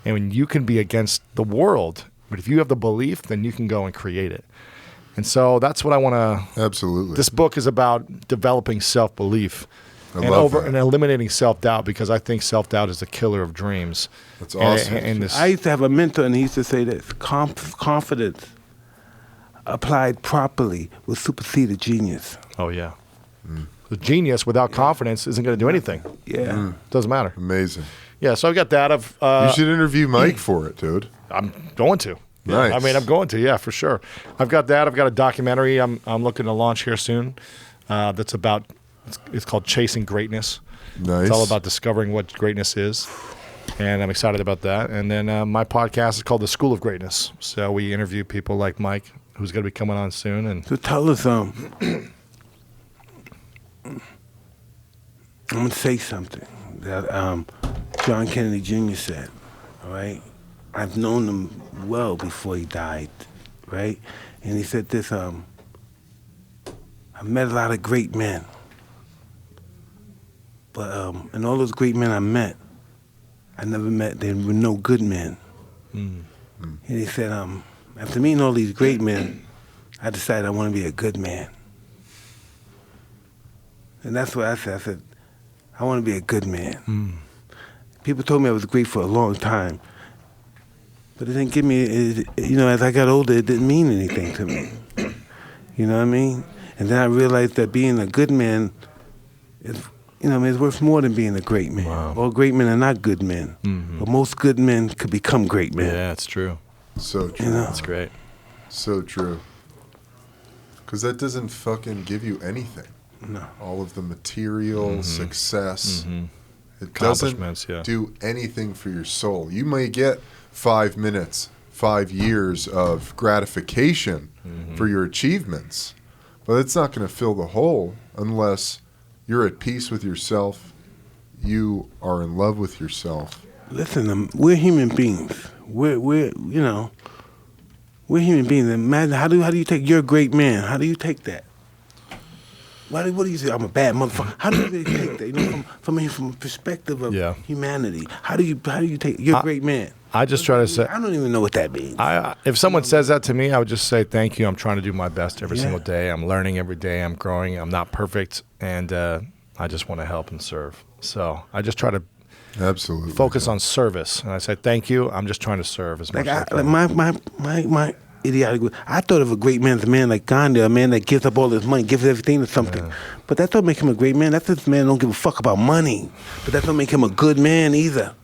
And when you can be against the world, but if you have the belief, then you can go and create it. And so that's what I want to... Absolutely. This book is about developing self-belief and eliminating self-doubt, because I think self-doubt is the killer of dreams. That's awesome. I used to have a mentor, and he used to say this: confidence applied properly will supersede a genius. Oh, yeah. The genius without confidence isn't going to do anything. Yeah. Doesn't matter. Amazing. Yeah, so I've got that. You should interview Mike for it, dude. I'm going to. Nice. I mean, I'm going to, yeah, for sure. I've got that. I've got a documentary I'm looking to launch here soon. That's about, it's called Chasing Greatness. Nice. It's all about discovering what greatness is. And I'm excited about that. And then my podcast is called The School of Greatness. So we interview people like Mike, who's going to be coming on soon. And So tell us, I'm going to say something that John Kennedy Jr. said, all right? I've known him well before he died right? And he said this, I met a lot of great men. But and all those great men I met, I never met, there were no good men. And he said, after meeting all these great men, I decided I want to be a good man. And that's what I said. I said, I want to be a good man. People told me I was great for a long time. But it didn't give me, as I got older, it didn't mean anything to me. You know what I mean? And then I realized that being a good man is, it's worth more than being a great man. Wow. All great men are not good men. But most good men could become great men. Yeah, it's true. So true. That's great. So true. Because that doesn't fucking give you anything. No. All of the material, success. It Accomplishments, doesn't do anything for your soul. You may get 5 minutes, 5 years of gratification for your achievements, but it's not going to fill the hole unless you're at peace with yourself, you are in love with yourself. Listen, we're human beings. We're human beings. Imagine how do you take? You're a great man. How do you take that? What do you say? I'm a bad motherfucker. How do you really take that? From a perspective of humanity. How do you take? You're a great man. I just try to say. I don't even know what that means. If someone says that to me, I would just say thank you. I'm trying to do my best every single day. I'm learning every day. I'm growing. I'm not perfect, and I just want to help and serve. So I just try to focus on service, and I say thank you. I'm just trying to serve as much as I can. My idiotic. I thought of a great man as a man like Gandhi, a man that gives up all his money, gives everything to something. But that don't make him a great man. That's this man don't give a fuck about money. But that don't make him a good man either.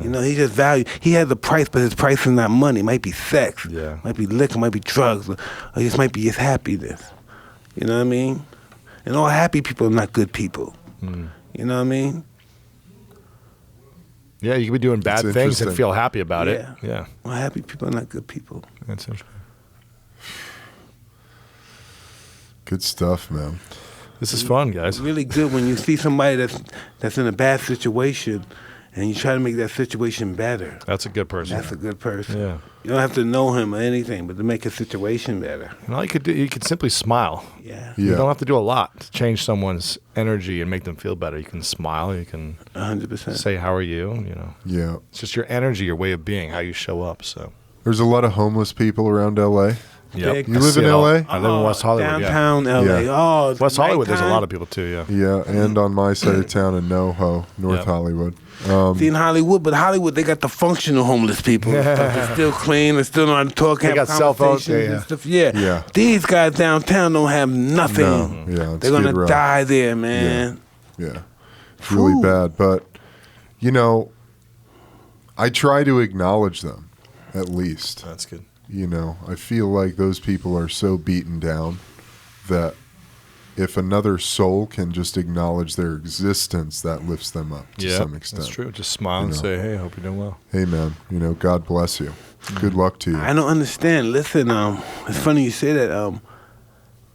He just he has a price, but his price is not money. It might be sex, might be liquor, might be drugs, or just might be his happiness. You know what I mean? And all happy people are not good people. You know what I mean? Yeah, you could be doing bad things and feel happy about it. Yeah. All happy people are not good people. That's interesting. Good stuff, man. This is fun, guys. It's really good when you see somebody that's in a bad situation and you try to make that situation better. That's a good person. That's a good person. Yeah. You don't have to know him or anything, but to make a situation better. And all you could simply smile. Yeah. You don't have to do a lot to change someone's energy and make them feel better. You can smile. You can 100%. say, how are you? Yeah. It's just your energy, your way of being, how you show up. So there's a lot of homeless people around L.A. Yep. You live in L.A.? I live in West Hollywood. Downtown L.A. Yeah. Oh, West Hollywood, there's a lot of people too, yeah. Yeah, and on my side of town in NoHo, North Hollywood. See, in Hollywood, but Hollywood, they got the functional homeless people. They're still clean, they still know how to talk, They got cell phones, and stuff. Yeah. These guys downtown don't have nothing. No. Yeah, it's they're going Skid to Row. die there, man. Yeah. It's really bad. But, I try to acknowledge them, at least. That's good. I feel like those people are so beaten down that if another soul can just acknowledge their existence, that lifts them up to some extent. That's true. Just smile and say, hey, I hope you're doing well. Hey, man, God bless you. Good luck to you. I don't understand. Listen, it's funny you say that.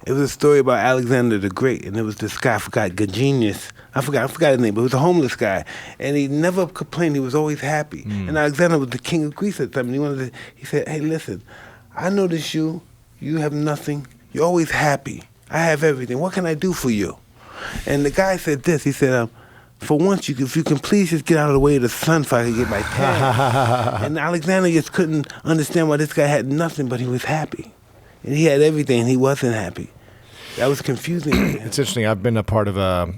It was a story about Alexander the Great, and it was this guy, I forgot, genius. I forgot his name, but it was a homeless guy. And he never complained. He was always happy. And Alexander was the king of Greece at the time. And he said, hey, listen, I notice you have nothing. You're always happy. I have everything. What can I do for you? And the guy said this. He said, for once, if you can please just get out of the way of the sun so I can get my tan. And Alexander just couldn't understand why this guy had nothing, but he was happy. And he had everything, and he wasn't happy. That was confusing. It's interesting. I've been a part of a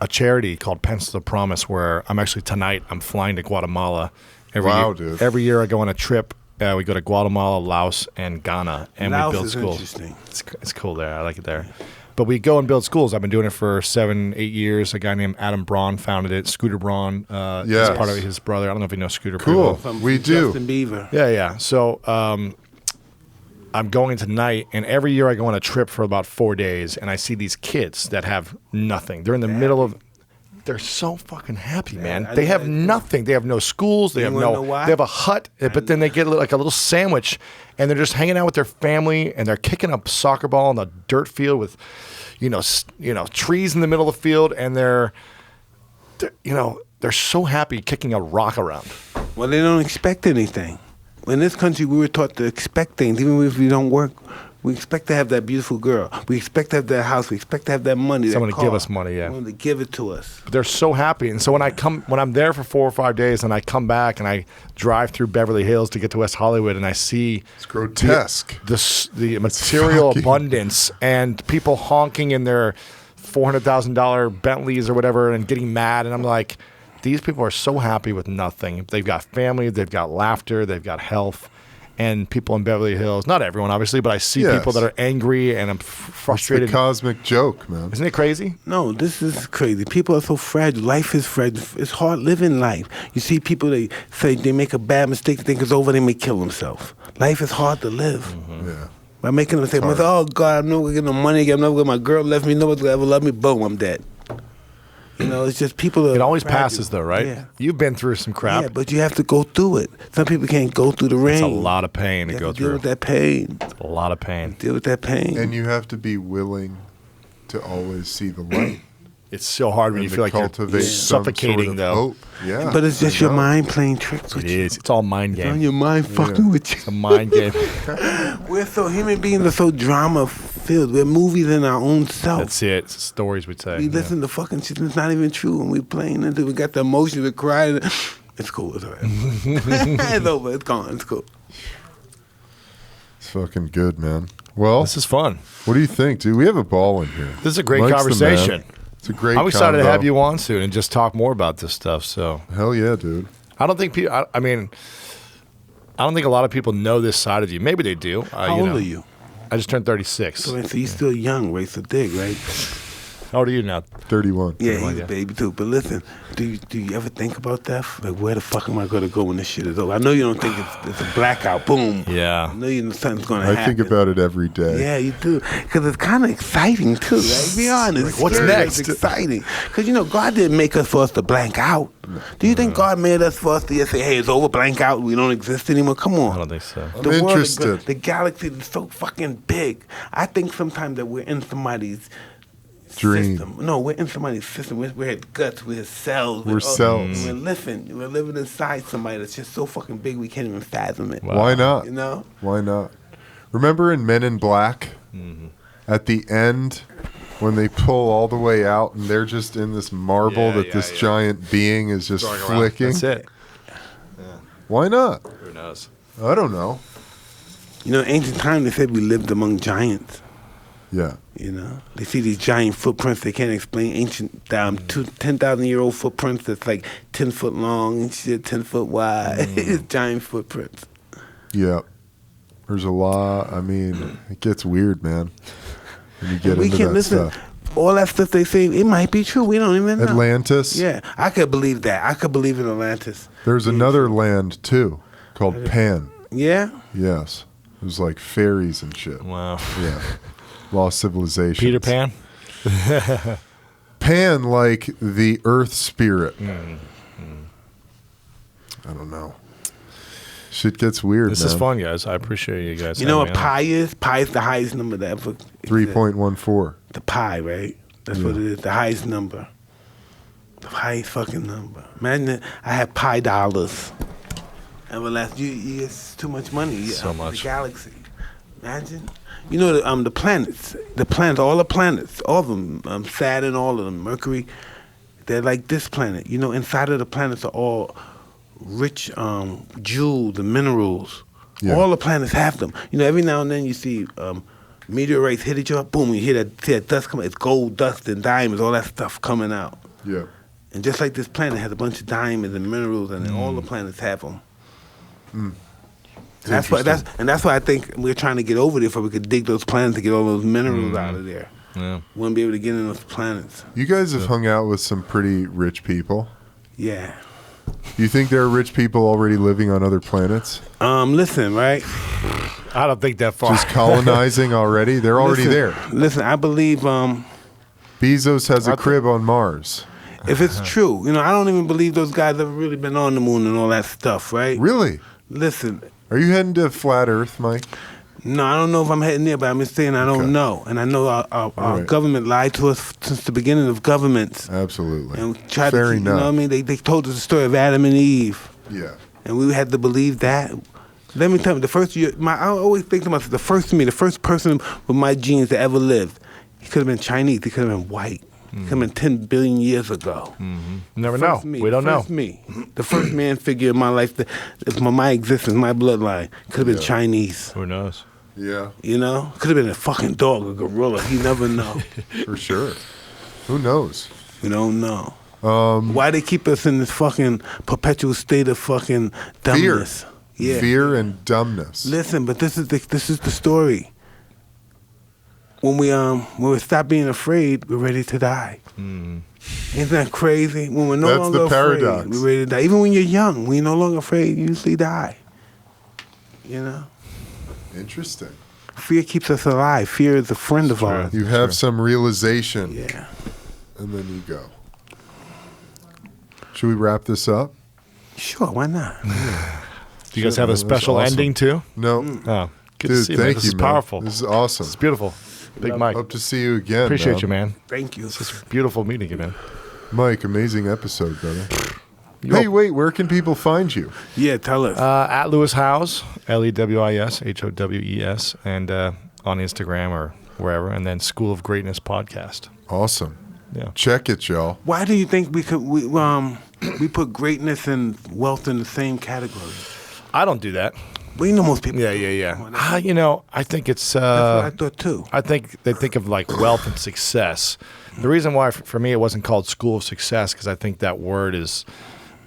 charity called Pencils of Promise, where tonight I'm flying to Guatemala. Every year I go on a trip. We go to Guatemala, Laos, and Ghana, and Laos we build is schools. Interesting. It's cool there. I like it there. But we go and build schools. I've been doing it for 7-8 years. A guy named Adam Braun founded it. Scooter Braun is part of his brother. I don't know if you know Scooter. Cool. We do. Justin Bieber. Yeah. So I'm going tonight, and every year I go on a trip for about 4 days, and I see these kids that have nothing. They're in the middle of. They're so fucking happy, man. They have nothing. They have no schools. They have They have a hut, but then they get like a little sandwich, and they're just hanging out with their family, and they're kicking a soccer ball in the dirt field with, trees in the middle of the field, and they're so happy kicking a rock around. Well, they don't expect anything. in this country, we were taught to expect things, even if we don't work. We expect to have that beautiful girl. We expect to have that house. We expect to have that money. Someone that to give car. us money, yeah. Someone to give it to us. But they're so happy. And so when I'm there for 4 or 5 days and I come back and I drive through Beverly Hills to get to West Hollywood and I see It's grotesque. the material abundance and people honking in their $400,000 Bentleys or whatever and getting mad. And I'm like, these people are so happy with nothing. They've got family, they've got laughter, they've got health. And people in Beverly Hills, not everyone obviously, but I see people that are angry and I'm frustrated. It's the cosmic joke, man. Isn't it crazy? No, this is crazy. People are so fragile. Life is fragile. It's hard living life. You see people, they say they make a bad mistake, they think it's over, they may kill themselves. Life is hard to live. Mm-hmm. Yeah. By making them say, oh God, I'm never going to get no money again. I'm never going to, my girl left me, nobody's going to ever love me, boom, I'm dead. You know, it's just people are It always fragile. passes though, right? Yeah. You've been through some crap. Yeah, but you have to go through it. Some people can't go through the rain. It's a lot of pain to You go have to deal through. with that pain. A lot of pain. Deal with that pain. And you have to be willing to always see the light. It's so hard when and you to feel like you're cultivate some suffocating, sort of though. hope. Yeah. But it's just I your know. mind playing tricks with It you. is. It's all mind It's on game. your mind fucking with you. It's a mind game. We're so, human beings are so drama filled. We're movies in our own self. That's it. It's stories we'd say. We listen to fucking shit that's not even true, and we playing into. We got the emotion, we cry. It's cool. It's all right. It's over. It's gone. It's cool. It's fucking good, man. Well, This is fun. what do you think, dude? We have a ball in here. This is a great Mike's the conversation. man. It's a great I'm excited to convo. have you on soon and just talk more about this stuff. So Hell yeah, dude. I don't think people. I mean, I don't think a lot of people know this side of you. Maybe they do. How old are you? I just turned 36. So you're still young, right? So dig, right? How old are you now? 31. Yeah, Something like he's a that. baby too. But listen, do you ever think about that? Like, where the fuck am I gonna go when this shit is over? I know you don't think it's a blackout. Boom. Yeah. I know you know something's gonna I happen. think about it every day. Yeah, you do. Because it's kind of exciting, too, right? Be honest. Like, what's Scary, next? It's exciting. Because, you know, God didn't make us for us to blank out. Do you think God made us for us to just say, hey, it's over, blank out, we don't exist anymore? Come on. I don't think so. I'm interested. The galaxy is so fucking big. I think sometimes that we're in somebody's Dream. system. No, we're in somebody's system. We're his guts, we're his cells. We're cells. We're living inside somebody that's just so fucking big we can't even fathom it. Wow. Why not? You know? Why not? Remember in Men in Black, at the end, when they pull all the way out and they're just in this marble Yeah, that yeah, this yeah. giant being is just flicking? That's it. Why not? Who knows? I don't know. You know, in ancient times they said we lived among giants. Yeah. You know, they see these giant footprints. They can't explain ancient 10,000-year-old footprints that's like 10 foot long and shit, 10 foot wide. It's giant footprints. Yeah. There's a lot. I mean, it gets weird, man. When you get We into can't that listen. stuff. All that stuff they say, it might be true. We don't even know. Atlantis. Yeah, I could believe that. I could believe in Atlantis. There's another land, too, called Pan. Yeah? Yes. It was like fairies and shit. Wow. Yeah. Lost civilization. Peter Pan? Pan, like the earth spirit. Mm. I don't know. Shit gets weird, This man. is fun, guys. I appreciate you guys. You know having what me on. pi is? Pi is the highest number that ever existed. 3.14. The pi, right? That's what it is. The highest number. The highest fucking number. Imagine that I had pi dollars. Everlasting. It's too much money. So much. The galaxy. Imagine. You know the planets. The planets. All the planets. All of them. Saturn. All of them. Mercury. They're like this planet. You know, inside of the planets are all rich jewels and minerals. Yeah. All the planets have them. You know, every now and then you see meteorites hit each other. Boom, you hear that dust coming. It's gold dust and diamonds, all that stuff coming out. Yeah. And just like this planet has a bunch of diamonds and minerals, and then all the planets have them. That's why I think we're trying to get over there, so we could dig those planets to get all those minerals out of there. Yeah. We wouldn't be able to get in those planets. You guys have hung out with some pretty rich people. Yeah. You think there are rich people already living on other planets? Listen, right? I don't think that far. Just colonizing already? They're already there. Listen, I believe Bezos has a crib on Mars. if it's true, you know, I don't even believe those guys ever really been on the moon and all that stuff, right? Really? Listen, Are you heading to Flat Earth, Mike? no, I don't know if I'm heading there, but I'm just saying I don't Okay. know. And I know our right. government lied to us since the beginning of governments. Absolutely. And tried Fair to, enough. you know what I mean? They told us the story of Adam and Eve. Yeah. And we had to believe that. Let me tell you, the first year, I always think to myself, the first person with my genes that ever lived, he could have been Chinese, he could have been white. He could have been 10 billion years ago. Never know. We don't know. The first man figure in my life, my existence, my bloodline, could have been Chinese. Who knows? Yeah. You know? Could have been a fucking dog, a gorilla. You never know. For sure. Who knows? We don't know. Why they keep us in this fucking perpetual state of fucking dumbness? Fear. Fear and dumbness. Listen, but this is the story. When we stop being afraid, we're ready to die. Isn't that crazy? When we're no longer afraid, we're ready to die. Even when you're young, when you're no longer afraid, you usually die. You know? Interesting. Fear keeps us alive. Fear is a friend of ours. You have some realization. Yeah. And then you go. Should we wrap this up? Sure, why not? Do you guys have a special ending too? No. Oh, good to Dude, see you, thank man. This you, is man. powerful. This is awesome. It's beautiful. Big Mike. Hope to see you again. Appreciate you, man. Thank you. It's just beautiful meeting you, man. Mike, amazing episode, brother. Hey, wait, where can people find you? Yeah, tell us. At Lewis Howes, Lewis, Howes, and on Instagram or wherever, and then School of Greatness podcast. Awesome. Yeah. Check it, y'all. Why do you think we put greatness and wealth in the same category? I don't do that. Well, you know most people. Yeah. You know, I think it's. That's what I thought too. I think they think of like wealth and success. The reason why for me it wasn't called School of Success because I think that word is,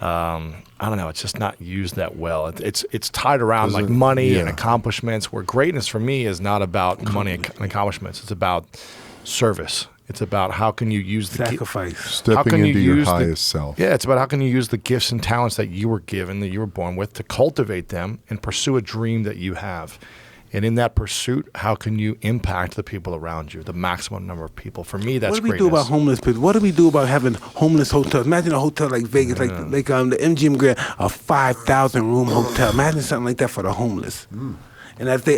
I don't know, it's just not used that well. It's tied around like money and accomplishments. Where greatness for me is not about money and accomplishments. It's about service. It's about how can you use the sacrifice, stepping into your highest self. Yeah, it's about how can you use the gifts and talents that you were given, that you were born with, to cultivate them and pursue a dream that you have. And in that pursuit, how can you impact the people around you, the maximum number of people? For me, that's greatness. What do we do about homeless people? What do we do about having homeless hotels? Imagine a hotel like Vegas, like the MGM Grand, a 5,000 room hotel. Imagine something like that for the homeless. And as they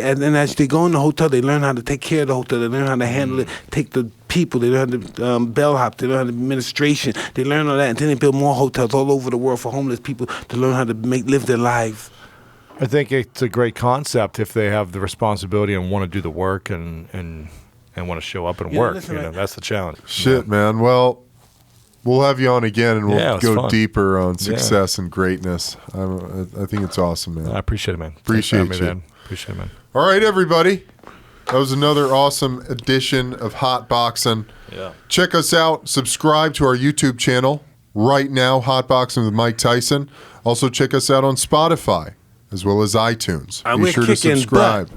go in the hotel, they learn how to take care of the hotel. They learn how to handle it, take the people. They learn how to bellhop. They learn how to administration. They learn all that, and then they build more hotels all over the world for homeless people to learn how to live their lives. I think it's a great concept if they have the responsibility and want to do the work and want to show up and work. Listen, that's the challenge. Shit, man. Well, we'll have you on again, and we'll go deeper on success and greatness. I think it's awesome, man. I appreciate it, man. Appreciate you. Appreciate it, man. All right, everybody. That was another awesome edition of Hotboxin. Yeah. Check us out. Subscribe to our YouTube channel right now, Hotboxin with Mike Tyson. Also, check us out on Spotify as well as iTunes. Be sure to subscribe.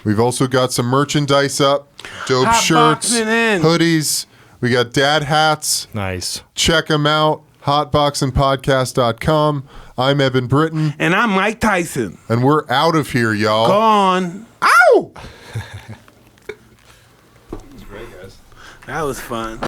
We've also got some merchandise up. Dope shirts, hoodies. We got dad hats. Nice. Check them out. Hotboxingpodcast.com. I'm Evan Britton. And I'm Mike Tyson. And we're out of here, y'all. Gone. Ow! That was great, guys. That was fun.